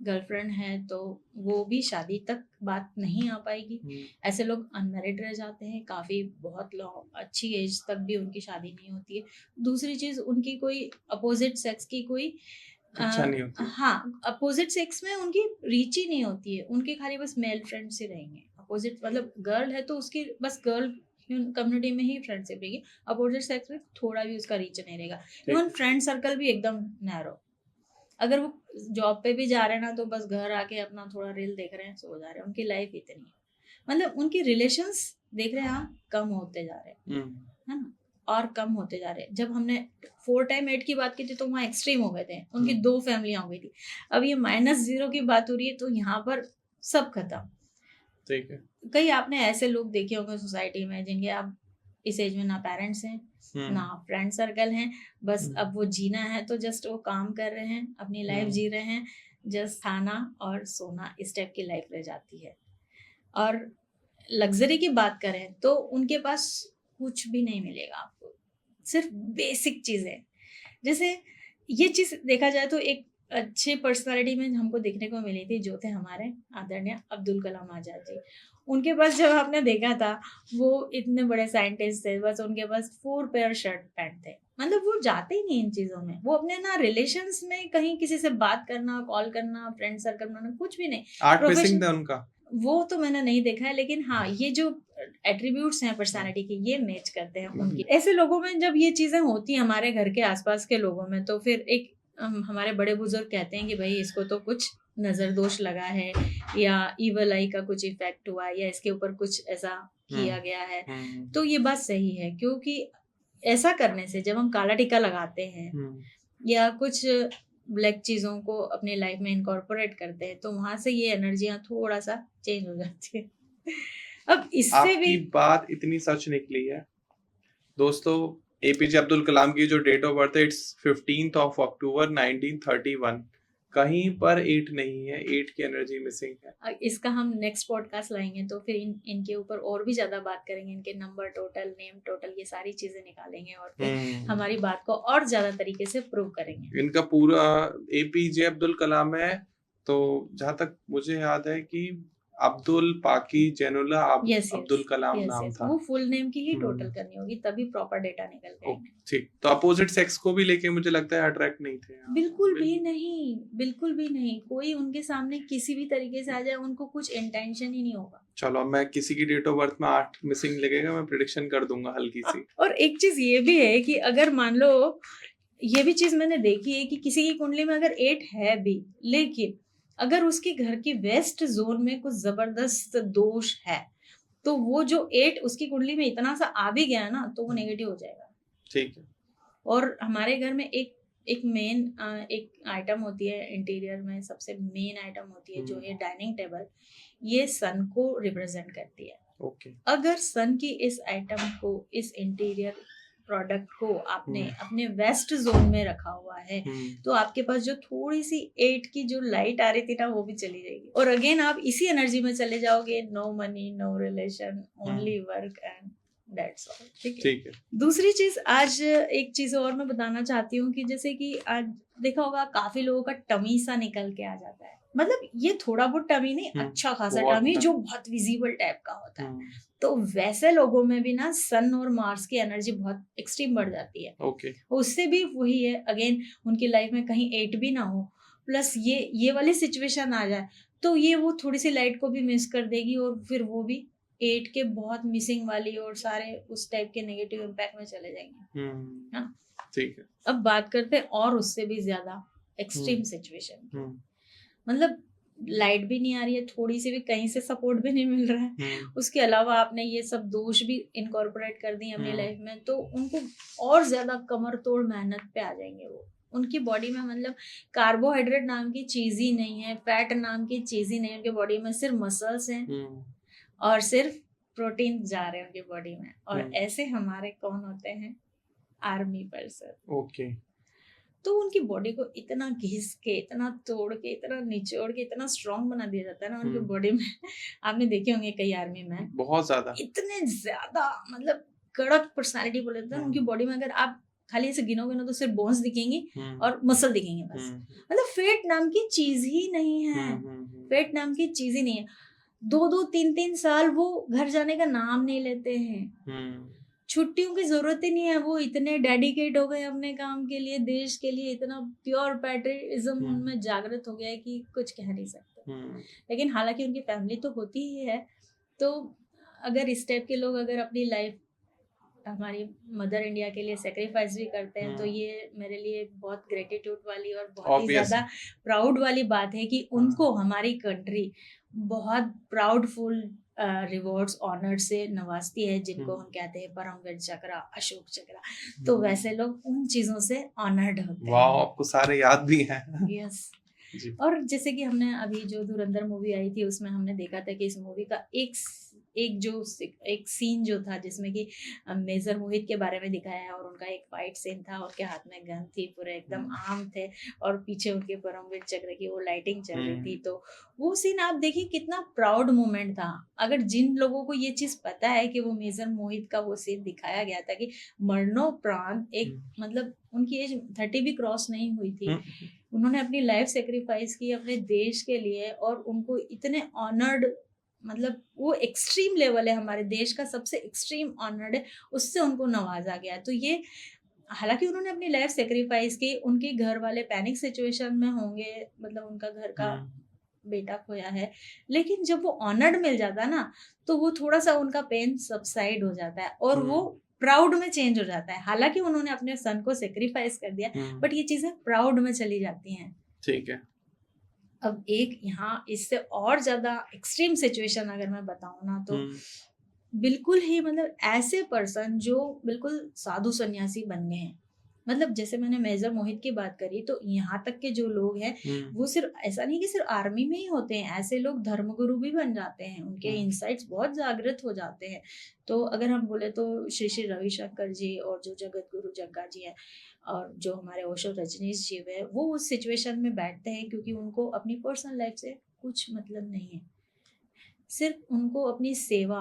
गर्लफ्रेंड है तो वो भी शादी तक बात नहीं आ पाएगी। ऐसे लोग अनमैरिड रह जाते हैं काफ़ी, बहुत लोग अच्छी एज तक भी उनकी शादी नहीं होती है। दूसरी चीज़, उनकी कोई अपोजिट सेक्स की कोई इच्छा नहीं होती। हाँ, अपोजिट सेक्स में उनकी रीच ही नहीं होती है, उनके खाली बस मेल फ्रेंड्स ही रहेंगे। अपोजिट मतलब गर्ल है तो उसकी बस गर्ल कम्युनिटी में ही फ्रेंडशिप रहेगी, अपोजिट सेक्स में थोड़ा भी उसका रीच नहीं रहेगा। इवन फ्रेंड सर्कल भी एकदम नैरो। अगर वो जॉब पे भी जा रहे हैं ना तो बस घर आके अपना थोड़ा रील देख रहे हैं, सो जा रहे हैं, उनकी लाइफ इतनी है। मतलब उनकी रिलेशंस देख रहे हैं आप, कम होते जा रहे हैं, है ना, और कम होते जा रहे हैं। जब हमने 4 टाइम 8 की बात की थी तो वहाँ एक्सट्रीम हो गए थे, उनकी 2 फैमिलियां हो गई थी। अब ये -0 की बात हो रही है तो यहाँ पर सब खत्म। ठीक है। कई आपने ऐसे लोग देखे होंगे सोसाइटी में जिनके आप इस एज में ना पेरेंट्स हैं ना फ्रेंड सर्कल हैं, बस अब वो जीना है तो जस्ट वो काम कर रहे हैं, अपनी लाइफ जी रहे हैं, जस्ट खाना और सोना, इस टाइप की लाइफ रह जाती है। और लग्जरी की बात करें तो उनके पास कुछ भी नहीं मिलेगा आपको, सिर्फ बेसिक चीजें। जैसे ये चीज देखा जाए तो एक अच्छे पर्सनालिटी में हमको देखने को मिली थी, जो थे हमारे आदरणीय अब्दुल कलाम आजाद जी। उनके पास जब आपने देखा था, वो इतने बड़े साइंटिस्ट थे, बस उनके पास 4 पेयर शर्ट पैंट थे। मतलब वो जाते ही नहीं इन चीजों में, वो अपने ना रिलेशंस में कहीं किसी से बात करना, कॉल करना, फ्रेंड सर्कल बनाना, कुछ भी नहीं। आर्ट मिसिंग था उनका, वो तो मैंने नहीं देखा है, लेकिन हाँ ये जो एट्रीब्यूट्स हैं पर्सनालिटी के, ये मैच करते हैं उनकी। ऐसे लोगों में जब ये चीजें होती हैं हमारे घर के आसपास के लोगों में, तो फिर एक हमारे बड़े बुजुर्ग कहते हैं कि भाई इसको तो कुछ नजर दोष लगा है, या ईवल आई का कुछ इफेक्ट हुआ है, या इसके ऊपर कुछ ऐसा किया गया है। तो ये बात सही है, क्योंकि ऐसा करने से जब हम काला टीका लगाते हैं या कुछ ब्लैक चीजों को अपनी लाइफ में इनकॉर्पोरेट करते हैं, तो वहां से ये एनर्जियां थोड़ा सा चेंज हो जाती है। अब इससे भी बात इतनी सच निकली है दोस्तों। एपीजे अब्दुल कलाम की जो डेट ऑफ बर्थ है, इट्स 15th of October 1931। कहीं पर 8 नहीं है, 8 की एनर्जी मिसिंग है। इसका हम नेक्स्ट पॉडकास्ट लाएंगे तो फिर इनके ऊपर और भी ज्यादा बात करेंगे, इनके नंबर टोटल, नेम टोटल, ये सारी चीजें निकालेंगे और फिर हमारी बात को और ज्यादा तरीके से प्रूव करेंगे। इनका पूरा एपीजे अब्दुल कलाम है, तो जहां तक मुझे याद है कि अब्दुल पाकी जैनुल्लाह अब्दुल कलाम नाम था। वो फुल नेम की ही टोटल करनी होगी, तभी प्रॉपर डेटा निकल पाएगा। ठीक, तो अपोजिट सेक्स को भी लेके मुझे लगता है अट्रैक्ट नहीं थे। बिल्कुल भी नहीं, बिल्कुल भी नहीं। कोई उनके सामने किसी भी तरीके से आ जाए, उनको कुछ इंटेंशन ही नहीं होगा। चलो, मैं किसी की डेट ऑफ बर्थ में 8 मिसिंग लगेगा, मैं प्रेडिक्शन कर दूंगा हल्की सी। और एक चीज ये भी है कि अगर मान लो, ये भी चीज मैंने देखी है कि किसी की कुंडली में अगर 8 है भी, लेकिन अगर उसके घर की वेस्ट जोन में कुछ जबरदस्त दोष है, तो वो जो 8 उसकी कुंडली में इतना सा आ भी गया ना, तो वो नेगेटिव हो जाएगा। ठीक है। और हमारे घर में एक मेन एक आइटम होती है इंटीरियर में, सबसे मेन आइटम होती है जो है डाइनिंग टेबल। ये सन को रिप्रेजेंट करती है। ओके। अगर सन की इस आइटम को, इस इंटीरियर प्रोडक्ट को आपने अपने वेस्ट जोन में रखा हुआ है, तो आपके पास जो थोड़ी सी 8 की जो लाइट आ रही थी ना, वो भी चली जाएगी। और अगेन आप इसी एनर्जी में चले जाओगे, no money, no relation, only work and that's all. ठीक है। दूसरी चीज, आज एक चीज और मैं बताना चाहती हूँ कि जैसे कि आज देखा होगा काफी लोगों का टमी सा निकल के आ जाता है। मतलब ये थोड़ा बहुत टमी नहीं, अच्छा खासा टमी जो बहुत विजिबल टाइप का होता है। तो वैसे लोगों में भी ना सन और मार्स की एनर्जी बहुत एक्सट्रीम बढ़ जाती है। ओके। उससे भी वही है, अगेन उनकी लाइफ में कहीं 8 भी ना हो, प्लस ये वाली सिचुएशन आ जाए, तो ये वो थोड़ी सी लाइट को भी मिस कर देगी, और फिर वो भी 8 के बहुत मिसिंग वाली और सारे उस टाइप के नेगेटिव इम्पैक्ट में चले जाएंगे। हाँ, ठीक है। अब बात करते हैं और उससे भी ज्यादा एक्सट्रीम सिचुएशन। मतलब लाइट भी नहीं आ रही है, थोड़ी सी भी कहीं से सपोर्ट भी नहीं मिल रहा है, उसके अलावा आपने ये सब दोष भी इनकॉर्पोरेट कर दिए अपनी लाइफ में, तो उनको और ज्यादा कमर तोड़ मेहनत पे आ जाएंगे। वो उनकी बॉडी में मतलब कार्बोहाइड्रेट नाम की चीज ही नहीं है, फैट नाम की चीज ही नहीं है उनकी बॉडी में, सिर्फ मसल्स हैं और सिर्फ प्रोटीन जा रहे हैं उनकी बॉडी में। और ऐसे हमारे कौन होते हैं, आर्मी पर्सन। ओके। तो उनकी बॉडी को इतना घिस के, इतना तोड़ के, इतना निचोड़ के, इतना स्ट्रॉन्ग बना दिया जाता है ना उनकी बॉडी में। आपने देखे होंगे कई आर्मी में, बहुत ज्यादा, इतने ज्यादा मतलब कड़क पर्सनालिटी बोले जाते हैं उनकी बॉडी में। अगर आप खाली ऐसे गिनोगे ना तो सिर्फ बोन्स दिखेंगी और मसल दिखेंगे बस। मतलब फेट नाम की चीज ही नहीं है, फेट नाम की चीज ही नहीं है। 2-2, 3-3 साल वो घर जाने का नाम नहीं लेते हैं। छुट्टियों की जरूरत ही नहीं है, वो इतने डेडिकेट हो गए अपने काम के लिए, देश के लिए, इतना प्योर पैट्रियटिज्म उनमें जागृत हो गया है कि कुछ कह नहीं सकते। लेकिन हालांकि उनकी फैमिली तो होती ही है, तो अगर इस टाइप के लोग अगर अपनी लाइफ हमारी मदर इंडिया के लिए सेक्रीफाइस भी करते हैं, तो ये मेरे लिए बहुत ग्रेटिट्यूड वाली और बहुत ही ज़्यादा प्राउड वाली बात है कि उनको हमारी कंट्री बहुत प्राउडफुल रिवॉर्ड्स ऑनर से नवाजती है, जिनको हम कहते हैं परमवीर चक्र, अशोक चक्र। तो वैसे लोग उन चीज़ों से ऑनर्ड होते हैं। वाह, आपको सारे याद भी हैं। यस। और जैसे कि हमने अभी जो धुरंधर मूवी आई थी, उसमें हमने देखा था कि इस मूवी का एक सीन जो था जिसमें कि मेजर मोहित के बारे में दिखाया है, और उनका एक फाइट सीन था, उनके हाथ में गन थी, पूरे एकदम आर्म थे, और पीछे उनके परमवीर चक्र की वो लाइटिंग चल रही थी। तो वो सीन आप देखिए कितना प्राउड मोमेंट था। अगर जिन लोगों को ये चीज पता है कि वो मेजर मोहित का वो सीन दिखाया गया था कि मरणोपरांत एक मतलब उनकी एज 30 भी क्रॉस नहीं हुई थी, उन्होंने अपनी लाइफ सेक्रीफाइस की अपने देश के लिए, और उनको इतने ऑनर्ड, मतलब वो एक्सट्रीम लेवल है, हमारे देश का सबसे एक्सट्रीम ऑनर्ड है, उससे उनको नवाजा गया। तो ये हालांकि उन्होंने अपनी लाइफ सेक्रीफाइस की, उनके घर वाले पैनिक सिचुएशन में होंगे, मतलब उनका घर का बेटा खोया है, लेकिन जब वो ऑनर्ड मिल जाता है ना, तो वो थोड़ा सा उनका पेन सबसाइड हो जाता है और वो प्राउड में चेंज हो जाता है। हालांकि उन्होंने अपने सन को सेक्रीफाइस कर दिया, बट ये चीजें प्राउड में चली जाती हैं। ठीक है। अब एक यहाँ इससे और ज्यादा एक्सट्रीम सिचुएशन अगर मैं बताऊं ना, तो बिल्कुल ही मतलब ऐसे पर्सन जो बिल्कुल साधु सन्यासी बन गए हैं, मतलब जैसे मैंने मेजर मोहित की बात करी, तो यहाँ तक के जो लोग हैं वो सिर्फ ऐसा नहीं कि सिर्फ आर्मी में ही होते हैं, ऐसे लोग धर्मगुरु भी बन जाते हैं, उनके इंसाइट्स बहुत जागृत हो जाते हैं। तो अगर हम बोले तो श्री श्री रविशंकर जी और जो जगत गुरु जग्गा जी है, और जो हमारे ओशो रजनीश जी है, वो उस सिचुएशन में बैठते हैं क्योंकि उनको अपनी पर्सनल लाइफ से कुछ मतलब नहीं है, सिर्फ उनको अपनी सेवा,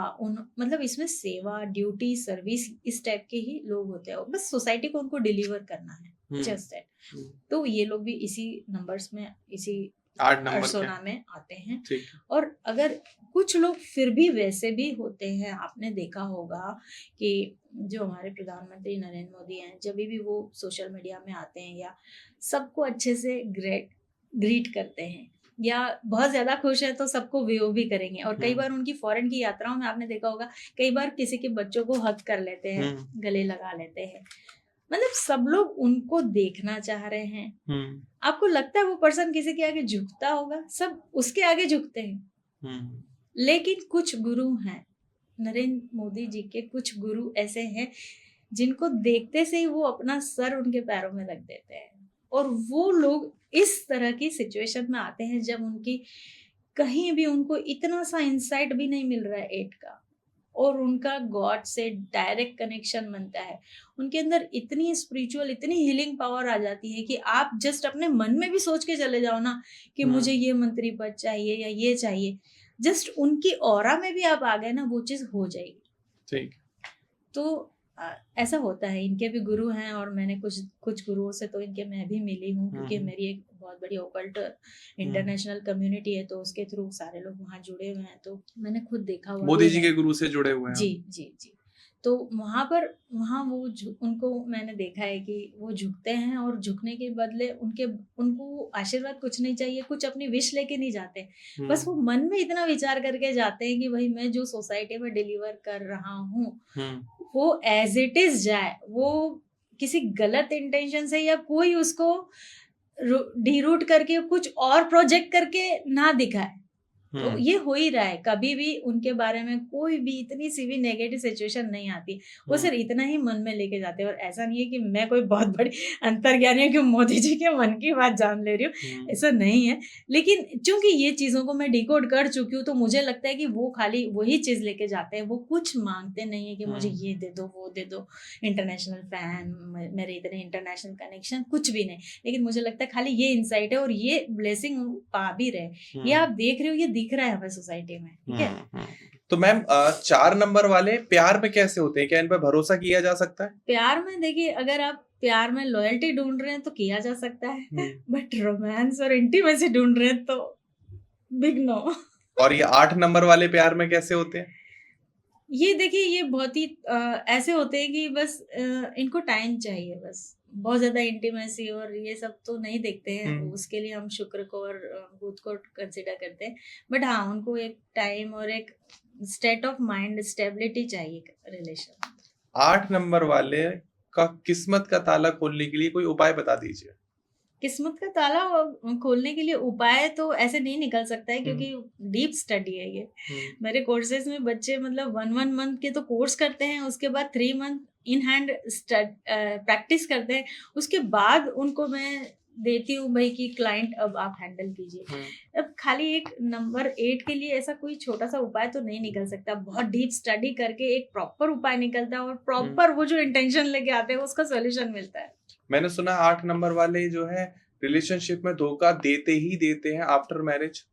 मतलब इसमें सेवा, ड्यूटी, सर्विस, इस टाइप के ही लोग होते हैं, बस सोसाइटी को उनको डिलीवर करना है, जस्ट दैट। तो ये लोग भी इसी नंबर्स में, इसी 8 नंबर अर्सोना में आते हैं। और अगर कुछ लोग फिर भी वैसे भी होते हैं, आपने देखा होगा कि जो हमारे प्रधानमंत्री नरेंद्र मोदी हैं, जब भी वो सोशल मीडिया में आते हैं या सबको अच्छे से ग्रीट करते हैं, या बहुत ज्यादा खुश है तो सबको व्यू भी करेंगे, और कई बार उनकी फॉरेन की यात्राओं में आपने देखा होगा, कई बार किसी के बच्चों को हक कर लेते हैं, गले लगा लेते हैं, मतलब सब लोग उनको देखना चाह रहे हैं। आपको लगता है वो पर्सन किसी के आगे झुकता होगा? सब उसके आगे झुकते हैं। लेकिन कुछ गुरु हैं, नरेंद्र मोदी जी के कुछ गुरु ऐसे हैं जिनको देखते से ही वो अपना सर उनके पैरों में रख देते हैं, और वो लोग इस तरह की सिचुएशन में आते हैं जब उनकी कहीं भी उनको इतना सा इंसाइट भी नहीं मिल रहा है एड का, और उनका गॉड से डायरेक्ट कनेक्शन बनता है, उनके अंदर इतनी स्पिरिचुअल, इतनी हीलिंग पावर आ जाती है कि आप जस्ट अपने मन में भी सोच के चले जाओ ना कि मुझे ये मंत्री पद चाहिए या ये चाहिए, जस्ट उनकी ऑरा में भी आप आ गए ना, वो चीज हो जाएगी। ठीक। तो ऐसा होता है, इनके भी गुरु हैं, और मैंने कुछ गुरुओं से तो इनके मैं भी मिली हूँ, क्योंकि मेरी एक बहुत बड़ी ओकल्ट इंटरनेशनल कम्युनिटी है, तो उसके थ्रू सारे लोग वहाँ जुड़े हुए हैं, तो मैंने खुद देखा हुआ। मोदी जी के गुरु से जुड़े हुए हैं? जी जी जी। तो वहाँ वो उनको मैंने देखा है कि वो झुकते हैं, और झुकने के बदले उनको आशीर्वाद कुछ नहीं चाहिए, कुछ अपनी विश लेके नहीं जाते, बस वो मन में इतना विचार करके जाते हैं कि भाई मैं जो सोसाइटी में डिलीवर कर रहा हूँ वो एज इट इज जाए, वो किसी गलत इंटेंशन से या कोई उसको डीरूट करके कुछ और प्रोजेक्ट करके ना दिखाए। तो ये हो ही रहा है, कभी भी उनके बारे में कोई भी इतनी सी भी नेगेटिव सिचुएशन नहीं आती, वो सिर्फ इतना ही मन में लेके जाते हैं। और ऐसा नहीं है कि मैं कोई बहुत बड़ी अंतर्ज्ञानी हूँ कि मोदी जी के मन की बात जान ले रही हूँ, ऐसा नहीं है, लेकिन चूंकि ये चीजों को मैं डिकोड कर चुकी हूँ, तो मुझे लगता है कि वो खाली वही चीज लेके जाते हैं, वो कुछ मांगते नहीं है कि मुझे ये दे दो, वो दे दो, इंटरनेशनल फैन, मेरे इतने इंटरनेशनल कनेक्शन, कुछ भी नहीं, लेकिन मुझे लगता है खाली ये इंसाइट है, और ये ब्लेसिंग पा भी रहे, ये आप देख रहे हो, ये दिख रहा है हमें सोसाइटी में। ठीक है। तो मैम 4 नंबर वाले प्यार में कैसे होते हैं? क्या इन पर भरोसा किया जा सकता है? प्यार में देखिए, अगर आप प्यार में लॉयल्टी ढूंढ रहे हैं तो किया जा सकता है, बट रोमांस और इंटीमेसी ढूंढ रहे हैं तो बिग नो। और ये 8 नंबर वाले प्यार में कैसे होते हैं? ये देखिए, ये बहुत ही ऐसे होते हैं कि बस इनको टाइम चाहिए बस। बहुत ज़्यादा इंटीमेसी और ये सब तो नहीं देखते हैं, हम्म। उसके लिए हम शुक्र को और बुध को कंसिडर करते हैं। बट हाँ, उनको एक टाइम और एक स्टेट ऑफ माइंड स्टेबिलिटी चाहिए रिलेशन। 8 नंबर वाले का किस्मत का ताला खोलने के लिए कोई उपाय बता दीजिए। किस्मत का ताला खोलने के लिए उपाय तो ऐसे नहीं निकल सकता है, क्योंकि डीप स्टडी है ये। मेरे कोर्सेज में बच्चे मतलब 1 मंथ के तो कोर्स करते हैं, उसके बाद 3 मंथ इन हैंड प्रैक्टिस करते हैं। उसके बाद उनको मैं देती हूँ भाई कि क्लाइंट अब आप हैंडल कीजिए। अब खाली एक नंबर 8 के लिए ऐसा कोई छोटा सा उपाय तो नहीं निकल सकता, बहुत डीप स्टडी करके एक प्रॉपर उपाय निकलता है और प्रॉपर वो जो इंटेंशन लेके आते हैं उसका सोल्यूशन मिलता है। मैंने सुना 8 नंबर वाले जो है रिलेशनशिप में धोखा देते ही देते हैं आफ्टर मैरिज।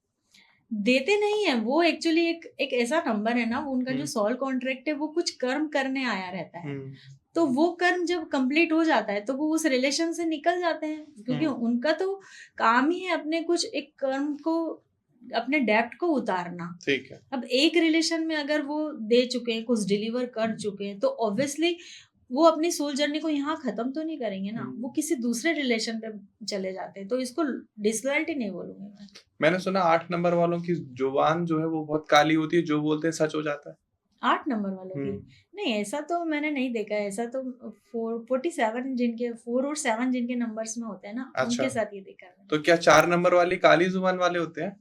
देते नहीं है वो, एक्चुअली एक ऐसा नंबर है ना, उनका जो सोल कॉन्ट्रैक्ट है वो कुछ कर्म करने आया रहता है। तो वो कर्म जब कंप्लीट हो जाता है तो वो उस रिलेशन से निकल जाते हैं, क्योंकि उनका तो काम ही है अपने कुछ एक कर्म को, अपने डेप्ट को उतारना। ठीक है। अब एक रिलेशन में अगर वो दे चुके हैं, कुछ डिलीवर कर चुके हैं, तो ऑब्वियसली वो अपनी सोल जर्नी को यहाँ खत्म तो नहीं करेंगे ना, वो किसी दूसरे रिलेशन पे चले जाते हैं। तो इसको डिसलॉयल्टी नहीं बोलूंगी मैं। मैंने सुना 8 नंबर वालों की जुबान जो है वो बहुत काली होती है, जो बोलते हैं सच हो जाता है। 8 नंबर वालों की नहीं, ऐसा तो मैंने नहीं देखा है। ऐसा तो 47 जिनके 4 और 7 जिनके नंबर्स में होते हैं ना, उनके साथ ये देखा है। तो क्या 4 नंबर वाली काली जुबान वाले होते हैं?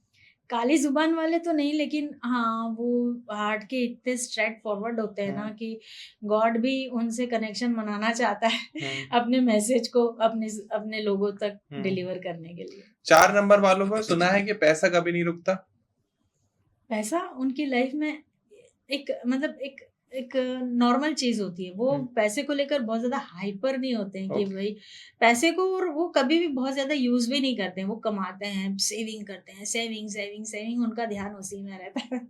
काली जुबान वाले तो नहीं, लेकिन हाँ वो हार्ट के इतने स्ट्रेट फॉरवर्ड होते हैं ना कि गॉड भी उनसे कनेक्शन बनाना चाहता है अपने मैसेज को अपने अपने लोगों तक डिलीवर करने के लिए। 4 नंबर वालों को सुना है कि पैसा कभी नहीं रुकता। पैसा उनकी लाइफ में एक मतलब एक नॉर्मल चीज होती है। वो पैसे को लेकर बहुत ज्यादा हाइपर नहीं होते हैं कि भाई पैसे को, और वो कभी भी बहुत ज्यादा यूज भी नहीं करते हैं। वो कमाते हैं, सेविंग करते हैं, सेविंग सेविंग सेविंग, उनका ध्यान उसी में रहता है।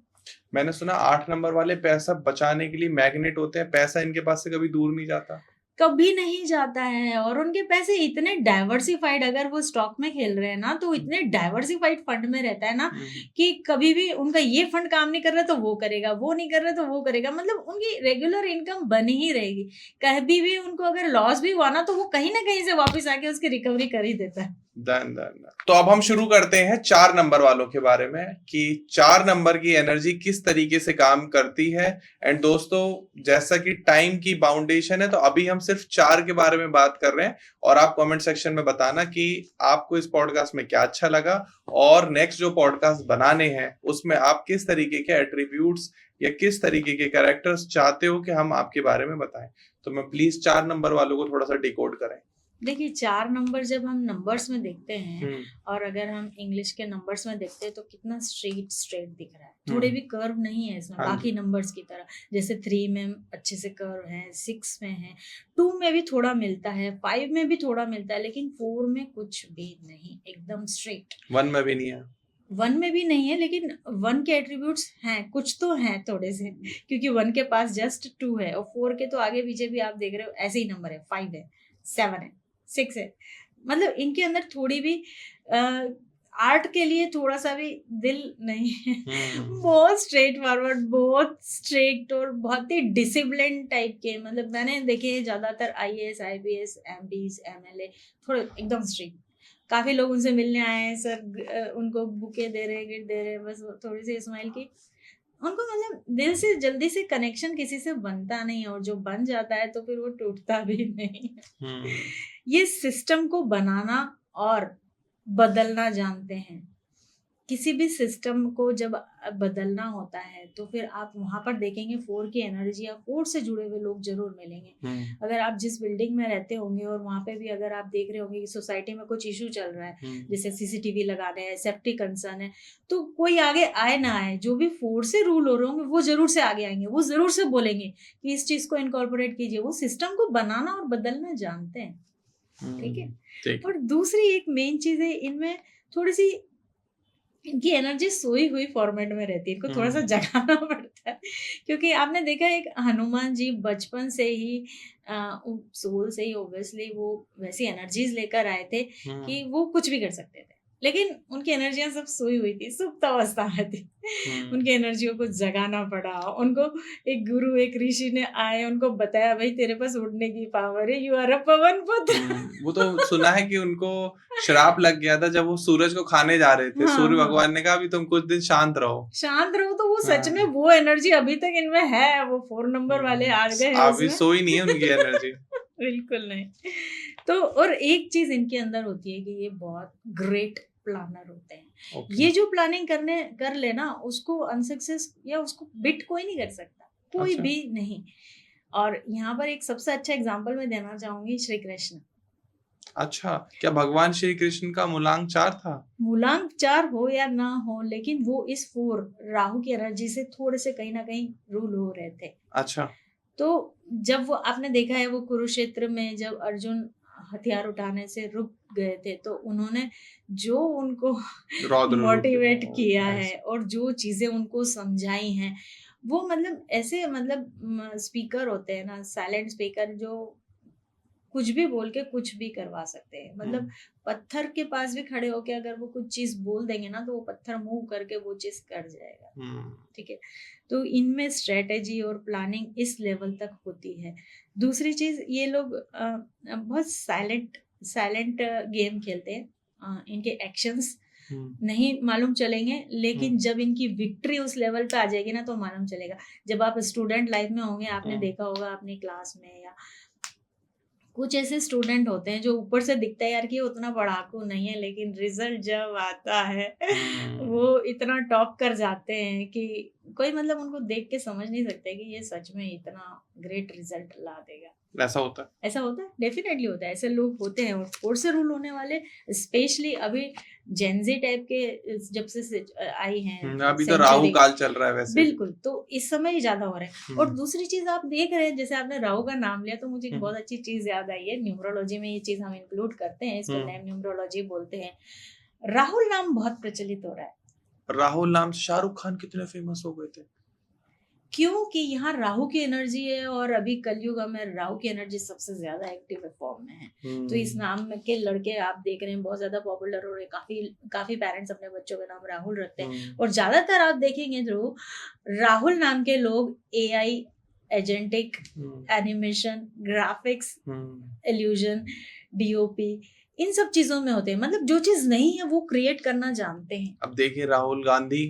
मैंने सुना 8 नंबर वाले पैसा बचाने के लिए मैग्नेट होते हैं, पैसा इनके पास से कभी दूर नहीं जाता। कभी नहीं जाता है, और उनके पैसे इतने डाइवर्सिफाइड, अगर वो स्टॉक में खेल रहे हैं ना तो इतने डाइवर्सिफाइड फंड में रहता है ना कि कभी भी उनका ये फंड काम नहीं कर रहा तो वो करेगा, वो नहीं कर रहा तो वो करेगा। मतलब उनकी रेगुलर इनकम बनी ही रहेगी। कभी भी उनको अगर लॉस भी हुआ ना तो वो कहीं ना कहीं से वापस आके उसकी रिकवरी कर ही देता है। Done done. तो अब हम शुरू करते हैं 4 नंबर वालों के बारे में कि 4 नंबर की एनर्जी किस तरीके से काम करती है। एंड दोस्तों, जैसा कि टाइम की बाउंडेशन है तो अभी हम सिर्फ 4 के बारे में बात कर रहे हैं, और आप कमेंट सेक्शन में बताना कि आपको इस पॉडकास्ट में क्या अच्छा लगा, और नेक्स्ट जो पॉडकास्ट बनाने हैं उसमें आप किस तरीके के एट्रीब्यूट्स या किस तरीके के कैरेक्टर्स चाहते हो कि हम आपके बारे में बताएं। तो मैं प्लीज 4 नंबर वालों को थोड़ा सा डिकोड करें। देखिए, 4 नंबर जब हम नंबर्स में देखते हैं और अगर हम इंग्लिश के नंबर्स में देखते हैं तो कितना स्ट्रेट स्ट्रेट दिख रहा है, थोड़े भी कर्व नहीं है इसमें बाकी नंबर्स की तरह। जैसे 3 में अच्छे से कर्व है, 6 में है, 2 में भी थोड़ा मिलता है, 5 में भी थोड़ा मिलता है, लेकिन 4 में कुछ भी नहीं, एकदम स्ट्रेट। 1 में भी नहीं है। 1 में भी नहीं है, लेकिन 1 के एट्रीब्यूट्स हैं, कुछ तो हैं थोड़े से, क्योंकि 1 के पास जस्ट 2 है, और 4 के तो आगे पीछे भी आप देख रहे हो ऐसे ही नंबर है, 5 है, 7 है, 6 है। मतलब इनके अंदर थोड़ी भी आर्ट के लिए थोड़ा सा भी दिल नहीं है। बहुत स्ट्रेट फॉरवर्ड, बहुत स्ट्रेट और बहुत ही डिसिप्लिन टाइप के। मतलब मैंने देखे ज्यादातर IAS, IPS, MPs, MLA थोड़े एकदम स्ट्रिक्ट। काफी लोग उनसे मिलने आए हैं सर, उनको बुके दे रहे, गिफ्ट दे रहे, बस थोड़ी सी स्माइल की। उनको मतलब दिल से जल्दी से कनेक्शन किसी से बनता नहीं, और जो बन जाता है तो फिर वो टूटता भी नहीं। ये सिस्टम को बनाना और बदलना जानते हैं। किसी भी सिस्टम को जब बदलना होता है तो फिर आप वहां पर देखेंगे 4 की एनर्जी या 4 से जुड़े हुए लोग जरूर मिलेंगे। अगर आप जिस बिल्डिंग में रहते होंगे और वहां पे भी अगर आप देख रहे होंगे कि सोसाइटी में कुछ इशू चल रहा है, जैसे CCTV लगाने हैं, सेफ्टी कंसर्न है, तो कोई आगे आए ना आए, जो भी 4 से रूल हो रहे होंगे वो जरूर से आगे आएंगे, वो जरूर से बोलेंगे कि इस चीज को इनकॉर्पोरेट कीजिए। वो सिस्टम को बनाना और बदलना जानते हैं। ठीक है। और दूसरी एक मेन चीज है, इनमें थोड़ी सी इनकी एनर्जी सोई हुई फॉर्मेट में रहती है, इनको थोड़ा सा जगाना पड़ता है। क्योंकि आपने देखा एक हनुमान जी बचपन से ही सोल से ही ऑब्वियसली वो वैसी एनर्जीज लेकर आए थे कि वो कुछ भी कर सकते थे। लेकिन उनकी एनर्जियां सब सोई हुई थी, सुप्त अवस्था में थी। उनकी एनर्जियों को जगाना पड़ा उनको। एक गुरु, एक ऋषि ने आए, उनको बताया भाई तेरे पास उड़ने की पावर है, यू आर अ पवन पुत्र। वो तो सुना है कि उनको श्राप लग गया था जब वो सूरज को खाने जा रहे थे। हाँ, सूर्य हाँ। भगवान ने कहा अभी तुम कुछ दिन शांत रहो। शांत रहो, तो वो सच में हाँ। वो एनर्जी अभी तक इनमें है। वो 4 नंबर वाले आ गए हैं अभी उसमें। सोई नहीं है उनकी एनर्जी। बिल्कुल नहीं। तो और एक चीज इनके अंदर होती है कि ये बहुत ग्रेट प्लानर होते हैं। ये जो प्लानिंग कर ले ना, उसको अनसक्सेस या उसको बिट कोई नहीं कर सकता, कोई अच्छा। भी नहीं। और यहाँ पर एक सबसे अच्छा एग्जांपल मैं देना चाहूंगी, श्री कृष्ण। अच्छा, क्या भगवान श्री कृष्ण का मूलांक 4 था? मूलांक 4 हो या ना हो, लेकिन वो इस 4 राहु की एनर्जी से थोड़े से कहीं ना कहीं रूल हो रहे थे। अच्छा। तो जब वो आपने देखा है, वो कुरुक्षेत्र में जब अर्जुन हथियार उठाने से रुक गए थे, तो उन्होंने जो उनको रौद्र रूप मोटिवेट दिखाया। किया Nice. है और जो चीजें उनको समझाई हैं, वो मतलब ऐसे मतलब स्पीकर होते हैं ना, साइलेंट स्पीकर, जो कुछ भी बोल के कुछ भी करवा सकते हैं। मतलब पत्थर के पास भी खड़े होके अगर वो कुछ चीज बोल देंगे ना, तो वो पत्थर मूव करके वो चीज कर जाएगा। ठीक है। तो इनमें स्ट्रेटेजी और प्लानिंग इस लेवल तक होती है। दूसरी चीज, ये लोग बहुत साइलेंट साइलेंट गेम खेलते हैं। इनके एक्शंस नहीं मालूम चलेंगे, लेकिन जब इनकी विक्ट्री उस लेवल पे आ जाएगी ना, तो मालूम चलेगा। जब आप स्टूडेंट लाइफ में होंगे, आपने देखा होगा अपनी क्लास में, या कुछ ऐसे स्टूडेंट होते हैं जो ऊपर से दिखता है यार कि वो उतना पढ़ाकू नहीं है, लेकिन रिजल्ट जब आता है वो इतना टॉप कर जाते हैं कि कोई मतलब उनको देख के समझ नहीं सकते कि ये सच में इतना ग्रेट रिजल्ट ला देगा। ऐसा होता है? ऐसा होता है, डेफिनेटली होता है। ऐसे लोग होते हैं। और फोर्स से रूल होने वाले, स्पेशली अभी जेनजी टाइप के जब से आई हैं, अभी तो राहु सेंचुरी, काल चल रहा है वैसे। बिल्कुल, तो इस समय ही ज्यादा हो रहा है। और दूसरी चीज आप देख रहे हैं, जैसे आपने राहु का नाम लिया, तो मुझे एक बहुत अच्छी चीज याद आई है। न्यूमरोलॉजी में ये चीज हम इंक्लूड करते हैं, इसको नेम न्यूमरोलॉजी बोलते हैं। राहुल नाम बहुत प्रचलित हो रहा है। राहुल नाम से शाहरुख खान कितने फेमस हो गए थे? क्योंकि यहाँ राहु की एनर्जी है, और अभी कलयुग में राहु की एनर्जी सबसे ज्यादा एक्टिव फॉर्म में है। तो इस नाम के लड़के आप देख रहे हैं बहुत ज्यादा पॉपुलर हो रहे हैं। काफी पेरेंट्स अपने बच्चों का नाम राहुल रखते हैं। और ज्यादातर आप देखेंगे जो राहुल नाम के लोग AI, agentic, animation, graphics, illusion, DOP, इन सब चीजों में होते हैं। मतलब जो चीज नहीं है वो क्रिएट करना जानते हैं। अब देखिए राहुल गांधी,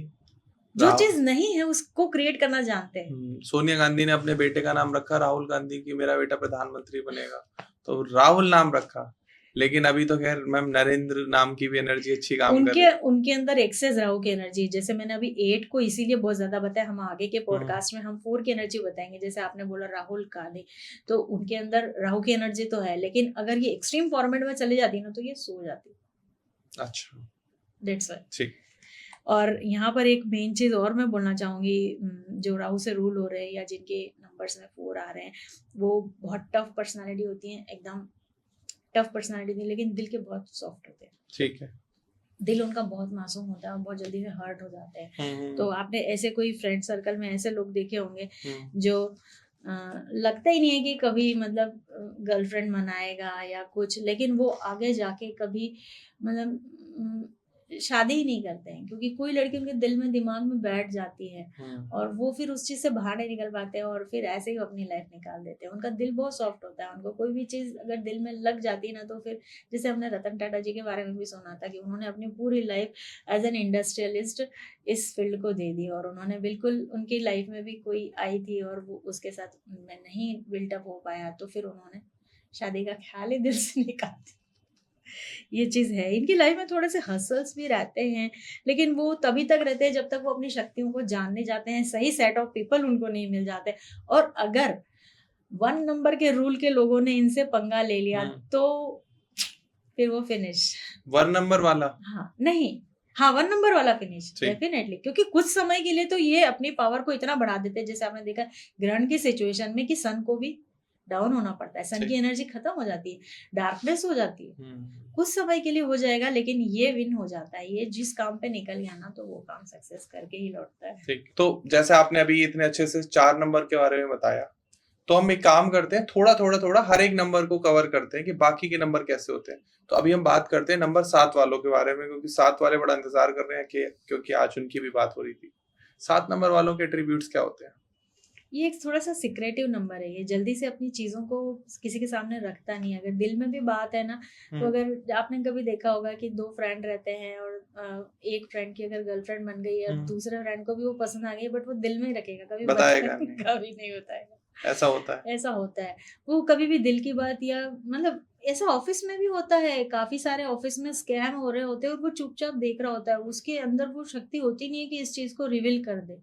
जो चीज नहीं है उसको क्रिएट करना जानते हैं। सोनिया गांधी ने अपने बेटे का नाम रखा राहुल गांधी की, मेरा बेटा प्रधानमंत्री बनेगा, तो राहुल नाम रखा। लेकिन अभी तो खैर मैम नरेंद्र नाम की भी एनर्जी अच्छी काम कर रही है। उनके अंदर एक्सेस राहु की एनर्जी। जैसे मैंने अभी 8 को इसीलिए बहुत ज्यादा बताया, हम आगे के पॉडकास्ट में हम 4 की एनर्जी बताएंगे। जैसे आपने बोला राहुल गांधी, तो उनके अंदर राहु की एनर्जी तो है, लेकिन अगर ये एक्सट्रीम फॉर्मेट में चली जाती ना, तो ये सो जाती। अच्छा, दैट्स व्हाई। ठीक। और यहाँ पर एक मेन चीज और मैं बोलना चाहूंगी, जो राहु से रूल हो रहे हैं या जिनके नंबर्स में 4 आ रहे हैं, वो बहुत टफ पर्सनालिटी होती है, एकदम टफ पर्सनालिटी थी, लेकिन दिल के बहुत सॉफ्ट होते हैं। ठीक है। दिल उनका बहुत मासूम होता है और बहुत जल्दी से हर्ट हो जाते हैं। तो आपने ऐसे कोई फ्रेंड सर्कल में ऐसे लोग देखे होंगे जो लगता ही नहीं है कि कभी मतलब गर्लफ्रेंड मनाएगा या कुछ, लेकिन वो आगे जाके कभी मतलब शादी ही नहीं करते हैं, क्योंकि कोई लड़की उनके दिल में, दिमाग में बैठ जाती है और वो फिर उस चीज से बाहर नहीं निकल पाते हैं, और फिर ऐसे ही अपनी लाइफ निकाल देते हैं। उनका दिल बहुत सॉफ्ट होता है। उनको कोई भी चीज अगर दिल में लग जाती है ना, तो फिर जैसे हमने रतन टाटा जी के बारे में भी सुना था कि उन्होंने अपनी पूरी लाइफ एज एन इंडस्ट्रियलिस्ट इस फील्ड को दे दी, और उन्होंने बिल्कुल, उनकी लाइफ में भी कोई आई थी और वो उसके साथ में नहीं बिल्टअप हो पाया, तो फिर उन्होंने शादी का ख्याल ही दिल से निकाल दिया। ये चीज है। इनकी लाइफ में थोड़े से हसल्स भी रहते हैं, लेकिन वो तभी तक रहते हैं जब तक वो अपनी शक्तियों को जानने जाते हैं, सही सेट ऑफ पीपल उनको नहीं मिल जाते। और अगर 1 नंबर के रूल के लोगों ने इनसे पंगा ले लिया, तो फिर वो फिनिश। 1 नंबर वाला? हाँ, नहीं, हाँ 1 नंबर वाला फिनिश डेफिनेटली, क्योंकि कुछ समय के लिए तो ये अपनी पावर को इतना बढ़ा देते हैं। जैसे आपने देखा ग्रहण की सिचुएशन में कि सन को भी डाउन होना पड़ता है, सन की एनर्जी खत्म हो जाती है, डार्कनेस हो जाती है। कुछ समय के लिए हो जाएगा, लेकिन ये विन हो जाता है। ये जिस काम पे निकल गया ना, तो वो काम सक्सेस करके ही लौटता है। ठीक। तो जैसे आपने अभी इतने अच्छे से 4 नंबर के बारे में बताया, तो हम एक काम करते हैं, थोड़ा थोड़ा थोड़ा हर एक नंबर को कवर करते हैं कि बाकी के नंबर कैसे होते हैं। तो अभी हम बात करते हैं नंबर 7 वालों के बारे में, क्योंकि 7 वाले बड़ा इंतजार कर रहे हैं कि क्योंकि आज उनकी भी बात हो रही थी। 7 नंबर वालों के एट्रीब्यूट्स क्या होते हैं? ये एक थोड़ा सा सिक्रेटिव नंबर है, ये जल्दी से अपनी चीज़ों को किसी के सामने रखता नहीं है। अगर दिल में भी बात है ना, तो अगर आपने कभी देखा होगा कि 2 फ्रेंड रहते हैं और एक फ्रेंड की अगर गर्लफ्रेंड बन गई है और दूसरे फ्रेंड को भी वो पसंद आ गई, बट वो दिल में ही रखेगा, कभी बताएगा नहीं। कभी नहीं बताएगा। ऐसा होता है। ऐसा होता है। वो कभी भी दिल की बात, या मतलब ऐसा ऑफिस में भी होता है, काफ़ी सारे ऑफिस में स्कैम हो रहे होते हैं और वो चुपचाप देख रहा होता है। उसके अंदर वो शक्ति होती नहीं है कि इस चीज़ को रिवील कर दे।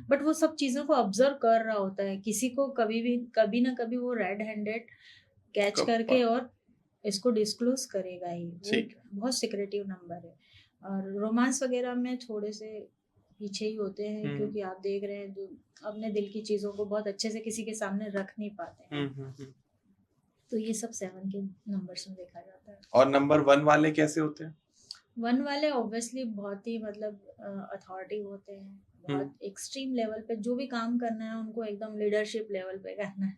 बट वो सब चीज़ों को ऑब्जर्व कर रहा होता है। किसी को कभी ना कभी वो रेड हैंडेड कैच करके और इसको डिस्क्लोज करेगा ही। वो बहुत सिक्रेटिव नंबर है। और रोमांस वगैरह में थोड़े से पीछे ही होते हैं, क्योंकि आप देख रहे हैं जो अपने दिल की चीज़ों को बहुत अच्छे से किसी के सामने रख नहीं पाते हैं। तो ये सब 7 के नंबर्स में देखा जाता है। और नंबर 1 वाले कैसे होते हैं? 1 वाले ऑब्वियसली बहुत ही मतलब अथॉरिटी होते हैं। बहुत एक्सट्रीम लेवल पे जो भी काम करना है उनको एकदम लीडरशिप लेवल पे करना है।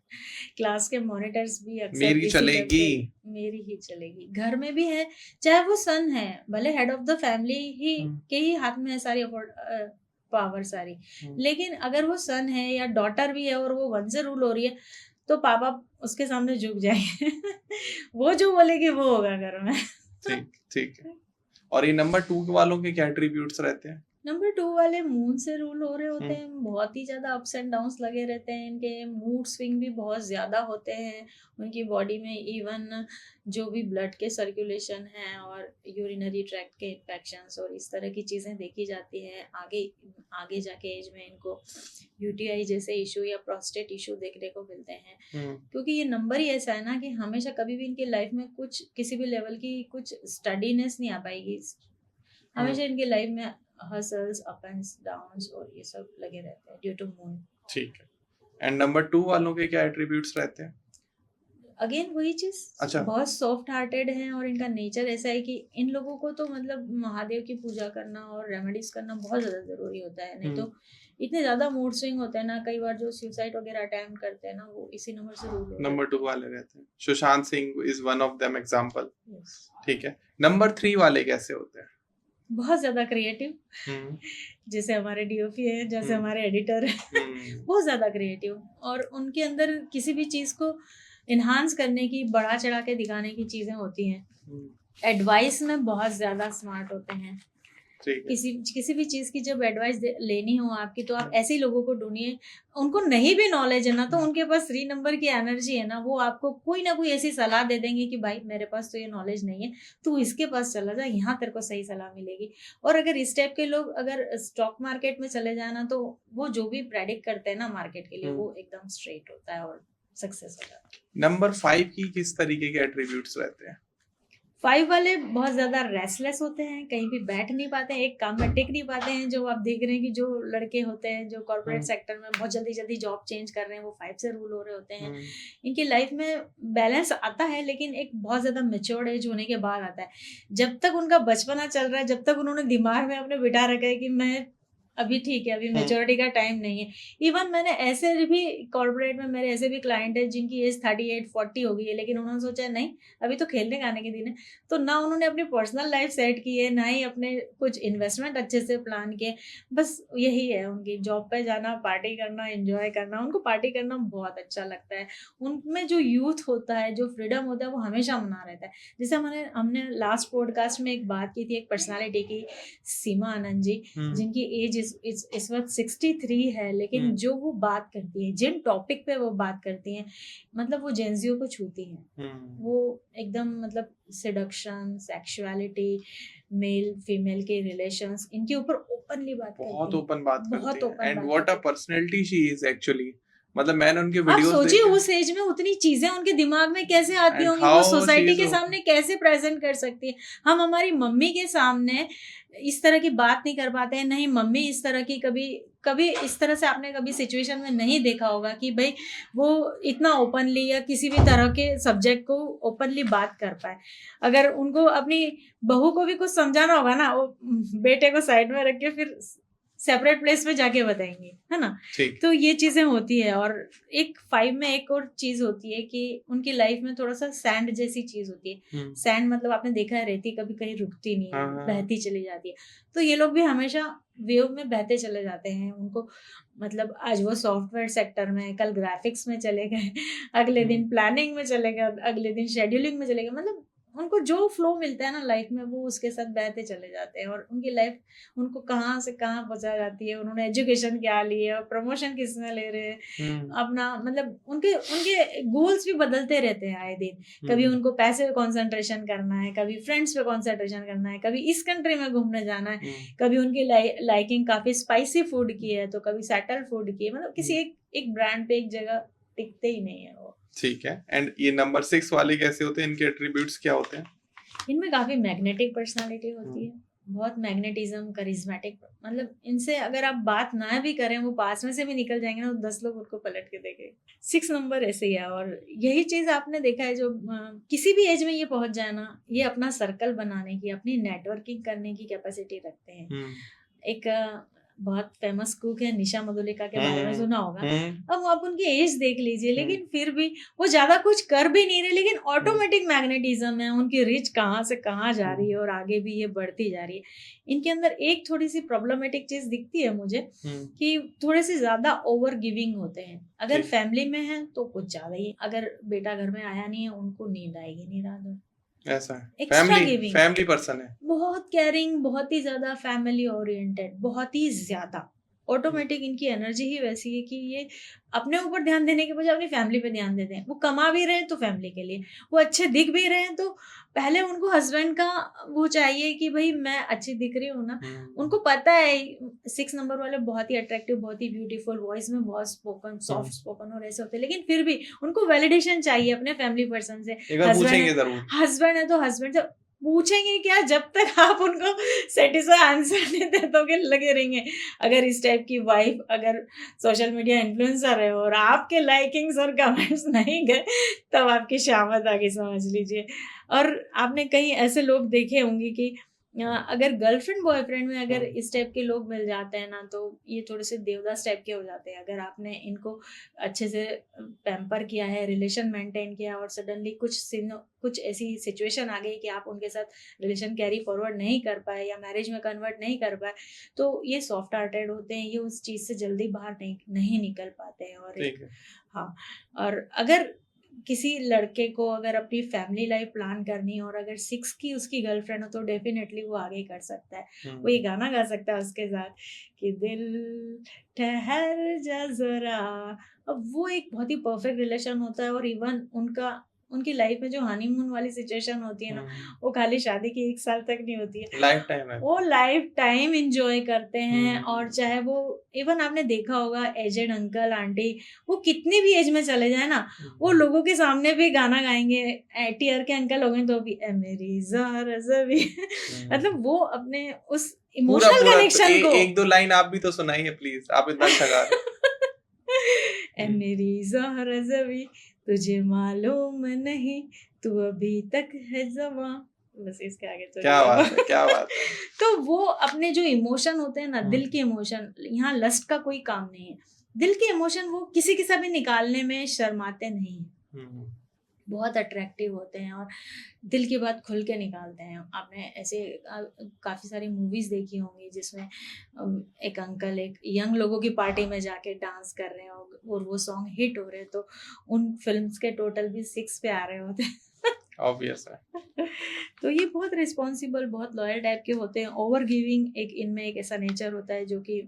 क्लास के मॉनिटर्स भी अक्सर मेरी चलेगी, मेरी ही चलेगी। घर में भी है, चाहे वो सन है, भले हेड ऑफ द फैमिली ही के ही हाथ में है सारी पावर सारी, लेकिन अगर वो सन है या डॉटर भी है और वो 1 से रूल हो रही है, तो पापा उसके सामने झुक जाएंगे। वो जो बोलेगी वो होगा घर में। ठीक है। और ये नंबर 2 वालों के क्या एट्रीब्यूट्स रहते हैं? नंबर 2 वाले मून से रूल हो रहे होते हैं। बहुत ही ज्यादा अप्स एंड डाउन्स लगे रहते हैं इनके। मूड स्विंग भी बहुत ज्यादा होते हैं उनकी बॉडी में। इवन जो भी ब्लड के सर्कुलेशन है और यूरिनरी ट्रैक्ट के इन्फेक्शंस और इस तरह की चीजें देखी जाती हैं। आगे जाके एज में इनको यूटीआई जैसे इशू या प्रोस्टेट इशू देखने को मिलते हैं। क्योंकि ये नंबर ही ऐसा है ना कि हमेशा कभी भी इनकी लाइफ में कुछ किसी भी लेवल की कुछ स्टडीनेस नहीं आ पाएगी। हमेशा इनकी लाइफ में हसल्स, अप एंड डाउन्स और ये सब लगे रहते हैं ड्यू टू मून। ठीक है। एंड नंबर 2 वालों के क्या एट्रीब्यूट्स रहते हैं? अगेन वही चीज, अच्छा, बहुत सॉफ्ट हार्टेड हैं और इनका नेचर ऐसा है कि इन लोगों को तो मतलब महादेव की पूजा करना और रेमेडीज करना बहुत ज्यादा जरूरी होता है। नहीं तो इतने ज्यादा मूड स्विंग होते हैं ना, कई बार जो सुसाइड वगैरह अटेम्प्ट करते हैं ना, वो इसी नंबर से रूल होता है। नंबर 2 वाले रहते हैं। Sushant Singh is one of them example. ठीक है। नंबर 3 वाले कैसे होते हैं? बहुत ज्यादा क्रिएटिव, जैसे हमारे डीओपी है, जैसे हमारे एडिटर है। बहुत ज्यादा क्रिएटिव, और उनके अंदर किसी भी चीज को इन्हांस करने की, बढ़ा चढ़ा के दिखाने की चीजें होती हैं। एडवाइस में बहुत ज्यादा स्मार्ट होते हैं। किसी भी चीज की जब एडवाइस लेनी हो आपकी, तो आप ऐसे लोगों को ढूंढिए। उनको नहीं भी नॉलेज है ना, तो उनके पास 3 नंबर की एनर्जी है ना, वो आपको कोई ना कोई ऐसी सलाह दे देंगे कि भाई मेरे पास तो ये नॉलेज नहीं है, तू इसके पास चला जा, यहाँ तेरे को सही सलाह मिलेगी। और अगर इस टाइप के लोग अगर स्टॉक मार्केट में चले जाए ना, तो वो जो भी प्रेडिक्ट करते हैं ना मार्केट के लिए, वो एकदम स्ट्रेट होता है और सक्सेस हो जाता है। नंबर 5 की किस तरीके के एट्रीब्यूट्स रहते हैं? 5 वाले बहुत ज्यादा रेस्टलेस होते हैं, कहीं भी बैठ नहीं पाते हैं, एक काम में टिक नहीं पाते हैं। जो आप देख रहे हैं कि जो लड़के होते हैं जो कॉर्पोरेट सेक्टर में बहुत जल्दी जल्दी जॉब चेंज कर रहे हैं, वो 5 से रूल हो रहे होते हैं। इनकी लाइफ में बैलेंस आता है, लेकिन एक बहुत ज्यादा मेच्योर्ड एज होने के बाद आता है। जब तक उनका बचपना चल रहा है, जब तक उन्होंने दिमाग में अपने बिठा रखा है कि मैं अभी ठीक है, अभी मेच्योरिटी का टाइम नहीं है। इवन मैंने ऐसे भी कॉर्पोरेट में मेरे ऐसे भी क्लाइंट है जिनकी एज 38-40 हो गई है, लेकिन उन्होंने सोचा नहीं अभी तो खेलने गाने के दिन है। तो ना उन्होंने अपनी पर्सनल लाइफ सेट की है, ना ही अपने कुछ इन्वेस्टमेंट अच्छे से प्लान किए। बस यही है उनकी, जॉब पे जाना, पार्टी करना, एंजॉय करना। उनको पार्टी करना बहुत अच्छा लगता है। उनमें जो यूथ होता है, जो फ्रीडम होता है, वो हमेशा मना रहता है। जैसे हमने लास्ट पॉडकास्ट में एक बात की थी एक पर्सनालिटी की, सीमा आनंद जी, जिनकी एज इस वक्त 63 है, लेकिन जो वो बात करती है, जिन टॉपिक पे वो बात करती हैं, मतलब वो जेंजियो को छूती हैं। वो एकदम मतलब सेडक्शन, सेक्सुअलिटी, मेल फीमेल के रिलेशंस, इनके ऊपर ओपनली बात करती हैं। बहुत ओपन बात करती हैं। एंड बात what a personality she is actually. मतलब मैंने उनके वीडियोस देखे। आप सोचिए उस एज में उतनी चीजें उनके दिमाग में कैसे आती होंगी, वो सोसाइटी के सामने कैसे प्रेजेंट कर सकती है। हम हमारी मम्मी के सामने इस तरह की बात नहीं कर पाते हैं, नहीं मम्मी इस तरह की कभी इस तरह से आपने कभी सिचुएशन में नहीं देखा होगा कि भाई वो इतना ओपनली या किसी भी तरह के सब्जेक्ट को ओपनली बात कर पाए। अगर उनको अपनी बहू को भी कुछ समझाना होगा ना, वो बेटे को साइड में रख के फिर सेपरेट प्लेस पे जाके बताएंगे, है ना। ठीक। तो ये चीजें होती है। और एक 5 में एक और चीज होती है कि उनकी लाइफ में थोड़ा सा सैंड जैसी चीज होती है। सैंड मतलब आपने देखा है, रेती कभी कहीं रुकती नहीं है, हाँ। बहती चली जाती है। तो ये लोग भी हमेशा वेव में बहते चले जाते हैं। उनको मतलब आज वो सॉफ्टवेयर सेक्टर में, कल ग्राफिक्स में चले गए, अगले दिन प्लानिंग में चले गए, अगले दिन शेड्यूलिंग में चले गए। मतलब उनको जो फ्लो मिलता है ना लाइफ में, वो उसके साथ बहते चले जाते हैं। और उनकी लाइफ उनको कहाँ से कहाँ पहुंचा जाती है। उन्होंने एजुकेशन क्या ली है और प्रमोशन किस में ले रहे हैं अपना, मतलब उनके उनके गोल्स भी बदलते रहते हैं आए दिन। कभी उनको पैसे पे कॉन्सेंट्रेशन करना है, कभी फ्रेंड्स पे कॉन्सेंट्रेशन करना है, कभी इस कंट्री में घूमने जाना है, कभी उनकी लाइकिंग काफी स्पाइसी फूड की है तो कभी सेटल फूड की है। मतलब किसी एक ब्रांड पे एक जगह टिकते ही नहीं है वो। ठीक है। एंड ये नंबर 6 वाले कैसे होते हैं, इनके एट्रीब्यूट्स क्या होते हैं? इनमें काफी मैग्नेटिक पर्सनालिटी होती है, बहुत मैग्नेटिज्म, करिश्मेटिक। मतलब इनसे अगर आप बात ना भी करें, वो पास में से भी निकल जाएंगे ना, तो 10 लोग उनको पलट के देखेंगे। 6 नंबर ऐसे ही है। और यही चीज आपने देखा है, जो किसी भी एज में ये पहुंच जाए ना, ये अपना सर्कल बनाने की, अपनी नेटवर्किंग करने की कैपेसिटी रखते हैं। एक बहुत फेमस कुक है निशा मधुलिका के बारे में सुना होगा। अब आप उनकी एज देख लीजिए, लेकिन फिर भी वो ज्यादा कुछ कर भी नहीं रहे, लेकिन ऑटोमेटिक मैग्नेटिज्म है। उनकी रिच कहाँ से कहाँ जा रही है और आगे भी ये बढ़ती जा रही है। इनके अंदर एक थोड़ी सी प्रॉब्लमेटिक चीज दिखती है मुझे, कि थोड़े से ज्यादा ओवर गिविंग होते हैं। अगर फैमिली में है तो कुछ ज्यादा ही, अगर बेटा घर में आया नहीं है, उनको नींद आएगी नहीं रात में, ऐसा है। फैमिली पर्सन है, बहुत केयरिंग, बहुत ही ज्यादा फैमिली ओरिएंटेड, बहुत ही ज्यादा। ऑटोमेटिक इनकी एनर्जी ही वैसी है कि ये अपने ऊपर ध्यान देने के बजाय अपनी फैमिली पे ध्यान देते हैं। वो कमा भी रहे हैं तो फैमिली के लिए, वो अच्छे दिख भी रहे हैं तो पहले उनको हस्बैंड का वो चाहिए कि भाई मैं अच्छी दिख रही हूँ ना। उनको पता है 6 नंबर वाले बहुत ही अट्रैक्टिव, बहुत ही ब्यूटीफुल, वॉइस में बहुत स्पोकन, सॉफ्ट स्पोकन और ऐसे होते हैं, लेकिन फिर भी उनको वैलिडेशन चाहिए अपने फैमिली पर्सन से। हस्बैंड है तो हस्बैंड से पूछेंगे क्या, जब तक आप उनको सेटिस्फाई आंसर नहीं दे दोगे लगे रहेंगे। अगर इस टाइप की वाइफ अगर सोशल मीडिया इन्फ्लुएंसर है और आपके लाइकिंग्स और कमेंट्स नहीं गए, तब आपकी शामत आगे समझ लीजिए। और आपने कहीं ऐसे लोग देखे होंगे कि अगर गर्लफ्रेंड बॉयफ्रेंड में अगर इस टाइप के लोग मिल जाते हैं ना, तो ये थोड़े से देवदास टाइप के हो जाते हैं। अगर आपने इनको अच्छे से पैम्पर किया है, रिलेशन मेंटेन किया, और सडनली कुछ ऐसी सिचुएशन आ गई कि आप उनके साथ रिलेशन कैरी फॉरवर्ड नहीं कर पाए या मैरिज में कन्वर्ट नहीं कर पाए, तो ये सॉफ्ट हार्टेड होते हैं, ये उस चीज से जल्दी बाहर नहीं निकल पाते हैं। और हाँ, और अगर किसी लड़के को अगर अपनी फैमिली लाइफ प्लान करनी है और अगर 6 की उसकी गर्लफ्रेंड हो, तो डेफिनेटली वो आगे कर सकता है। वो ये गाना गा सकता है उसके साथ कि दिल ठहर जा जरा। अब वो एक बहुत ही परफेक्ट रिलेशन होता है। और इवन उनकी लाइफ में जो हनीमून वाली सिचुएशन होती है ना, वो खाली शादी की 1 साल तक नहीं होती है, लाइफ टाइम है। वो लाइफ टाइम एंजॉय करते हैं। और चाहे वो इवन आपने देखा होगा एजेड अंकल आंटी, वो कितनी भी एज में चले जाए ना, वो लोगों के सामने भी गाना गाएंगे। 80 ईयर के अंकल हो गए तो भी ए मेरी ज़हरा ज़बी मतलब वो अपने उस इमोशनल कनेक्शन को एक दो लाइन आप भी तो सुनाइए प्लीज, आप इतना अच्छा गा रहे ए मेरी ज़हरा ज़बी तुझे मालूम नहीं तू अभी तक है जवां। बस इसके आगे तो क्या बात है। तो वो अपने जो इमोशन होते हैं ना, दिल के इमोशन, यहाँ लस्ट का कोई काम नहीं है। दिल के इमोशन वो किसी के साथ भी निकालने में शर्माते नहीं है, बहुत अट्रैक्टिव होते हैं और दिल की बात खुल के निकालते हैं। आपने ऐसे काफ़ी सारी मूवीज़ देखी होंगी जिसमें एक अंकल एक यंग लोगों की पार्टी में जाके डांस कर रहे हैं और वो सॉन्ग हिट हो रहे हैं, तो उन फिल्म्स के टोटल भी 6 पे आ रहे होते हैं। ऑब्वियस है। तो ये बहुत रिस्पॉन्सिबल, बहुत लॉयल टाइप के होते हैं। ओवर गिविंग एक इनमें एक ऐसा नेचर होता है जो कि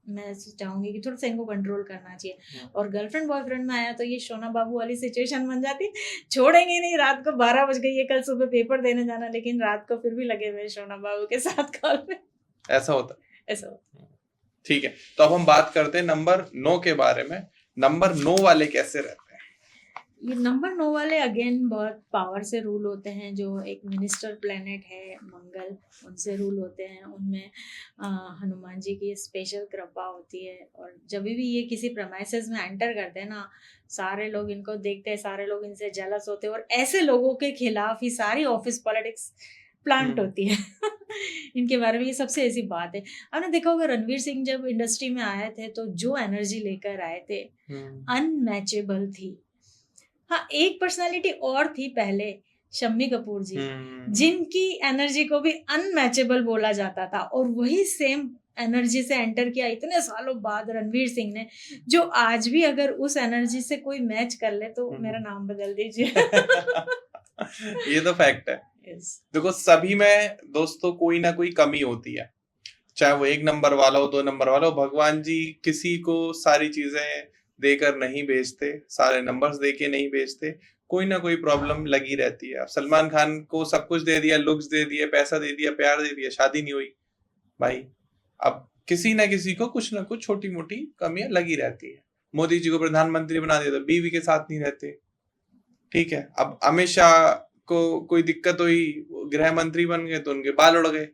मैं चाहूंगी कि थोड़ा सा इनको कंट्रोल करना चाहिए। और गर्लफ्रेंड बॉयफ्रेंड में आया तो ये सोना बाबू वाली सिचुएशन बन जाती, छोड़ेंगे नहीं। रात को 12 बज गई है, कल सुबह पेपर देने जाना, लेकिन रात को फिर भी लगे हुए सोना बाबू के साथ कॉल में। ऐसा होता। ठीक है, तो अब हम बात करते हैं नंबर 9 के बारे में। नंबर 9 वाले कैसे रहते हैं? ये नंबर 9 वाले अगेन बहुत पावर से रूल होते हैं। जो एक मिनिस्टर प्लेनेट है मंगल, उनसे रूल होते हैं। उनमें हनुमान जी की स्पेशल कृपा होती है। और जब भी ये किसी प्रमाइसेस में एंटर करते हैं ना, सारे लोग इनको देखते हैं, सारे लोग इनसे जेलस होते हैं और ऐसे लोगों के खिलाफ ही सारी ऑफिस पॉलिटिक्स प्लांट होती है। इनके बारे में ये सबसे ऐसी बात है। आपने देखा होगा रणवीर सिंह जब इंडस्ट्री में आए थे तो जो एनर्जी लेकर आए थे अनमैचेबल थी। हाँ, एक पर्सनालिटी और थी पहले, शम्मी कपूर जी, जिनकी एनर्जी को भी अनमैचेबल बोला जाता था, और वही सेम एनर्जी से एंटर किया इतने सालों बाद रणवीर सिंह ने, जो आज भी अगर उस एनर्जी से कोई मैच कर ले तो मेरा नाम बदल दीजिए। ये तो फैक्ट है। Yes. देखो, सभी में दोस्तों कोई ना कोई कमी होती है, चाहे वो 1 नंबर वाला हो, 2 नंबर वाला हो। भगवान जी किसी को सारी चीजें देकर नहीं भेजते, सारे नंबर्स देके नहीं भेजते, कोई ना कोई प्रॉब्लम लगी रहती है। अब सलमान खान को सब कुछ दे दिया, लुक्स दे दिए, पैसा दे दिया, प्यार दे दिया, शादी नहीं हुई भाई। अब किसी ना किसी को कुछ ना कुछ छोटी मोटी कमियां लगी रहती है। मोदी जी को प्रधानमंत्री बना दिया तो बीवी के साथ नहीं रहते, ठीक है। अब अमित शाह को कोई दिक्कत हुई, गृह मंत्री बन गए तो उनके बाल उड़ गए,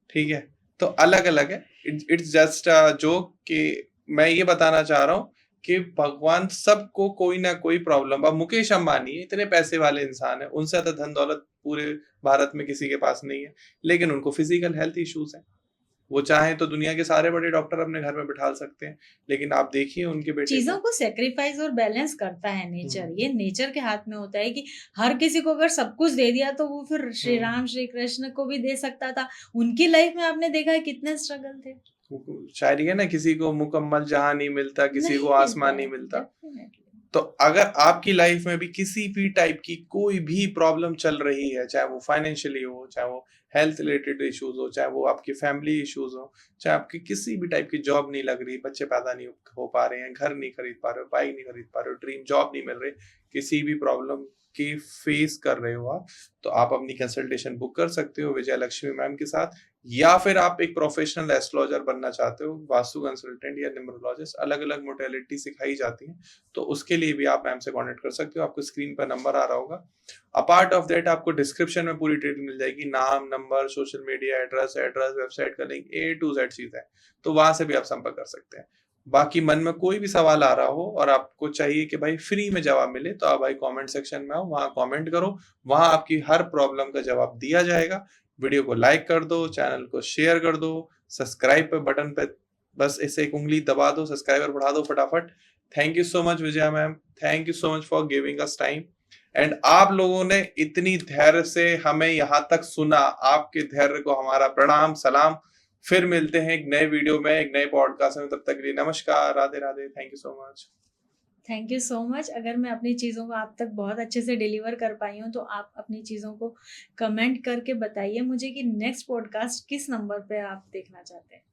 ठीक है। तो अलग अलग है, इट्स जस्ट अ जोक। कि मैं ये बताना चाह रहा हूँ कि भगवान सबको कोई ना कोई प्रॉब्लम। अब मुकेश अंबानी इतने पैसे वाले इंसान है, उनसे ज्यादा धन दौलत पूरे भारत में किसी के पास नहीं है, लेकिन उनको फिजिकल हेल्थ इश्यूज है। वो चाहे तो दुनिया के सारे बड़े डॉक्टर अपने घर में बिठा सकते हैं, लेकिन आप देखिए उनके बेटे चीजों को सेक्रीफाइस और बैलेंस करता है नेचर। ये नेचर के हाथ में होता है कि हर किसी को अगर सब कुछ दे दिया तो वो फिर श्री राम श्री कृष्ण को भी दे सकता था। उनकी लाइफ में आपने देखा है कितने स्ट्रगल थे। शायरी है ना, किसी को मुकम्मल जहां नहीं मिलता, किसी को आसमान नहीं मिलता। Definitely. तो अगर आपकी लाइफ में भी किसी भी टाइप की कोई भी प्रॉब्लम चल रही है, चाहे वो फाइनेंशियली हो, चाहे वो हेल्थ रिलेटेड इश्यूज हो, चाहे वो आपकी फैमिली इश्यूज हो, चाहे आपकी किसी भी टाइप की जॉब नहीं लग रही, बच्चे पैदा नहीं हो पा रहे हैं, घर नहीं खरीद पा रहे हो, बाइक नहीं खरीद पा रहे हो, ड्रीम जॉब नहीं मिल रही, किसी भी प्रॉब्लम की फेस कर रहे हो आप, तो आप अपनी कंसल्टेशन बुक कर सकते हो विजय लक्ष्मी मैम के साथ। या फिर आप एक प्रोफेशनल एस्ट्रोलॉजर बनना चाहते हो, वास्तु कंसल्टेंट या न्यूमरोलॉजिस्ट, अलग अलग मोडेलिटी सिखाई जाती है, तो उसके लिए भी आप मैम से कांटेक्ट कर सकते हो। आपको स्क्रीन पर नंबर आ रहा होगा। अपार्ट ऑफ दैट आपको डिस्क्रिप्शन में पूरी डिटेल मिल जाएगी, नाम, number, social media, address, website का लिंक, A to Z चीज है, तो वहां से भी आप संपर्क कर सकते हैं। बाकी मन में कोई भी सवाल आ रहा हो और आपको चाहिए कि भाई फ्री में जवाब मिले, तो आप भाई कमेंट सेक्शन में आओ, वहां कमेंट करो, वहां आपकी हर प्रॉब्लम का जवाब दिया जाएगा। वीडियो को लाइक कर दो, चैनल को शेयर कर दो, सब्सक्राइब पे बटन पे बस ऐसे एक उंगली दबा दो, सब्सक्राइबर बढ़ा दो फटाफट। Thank you so much Vijaya ma'am, thank you so much for giving us time. And आप लोगों ने इतनी धैर्य से हमें यहाँ तक सुना, आपके धैर्य को हमारा प्रणाम सलाम। फिर मिलते हैं एक नए वीडियो में, एक नए पॉडकास्ट में, तब तक के लिए नमस्कार, Radhe Radhe, thank you so much. Thank you so much. अगर मैं अपनी चीज़ों को आप तक बहुत अच्छे से डिलीवर कर पाई हूँ तो आप अपनी चीज़ों को कमेंट करके बताइए मुझे कि नेक्स्ट पॉडकास्ट किस नंबर पे आप देखना चाहते हैं।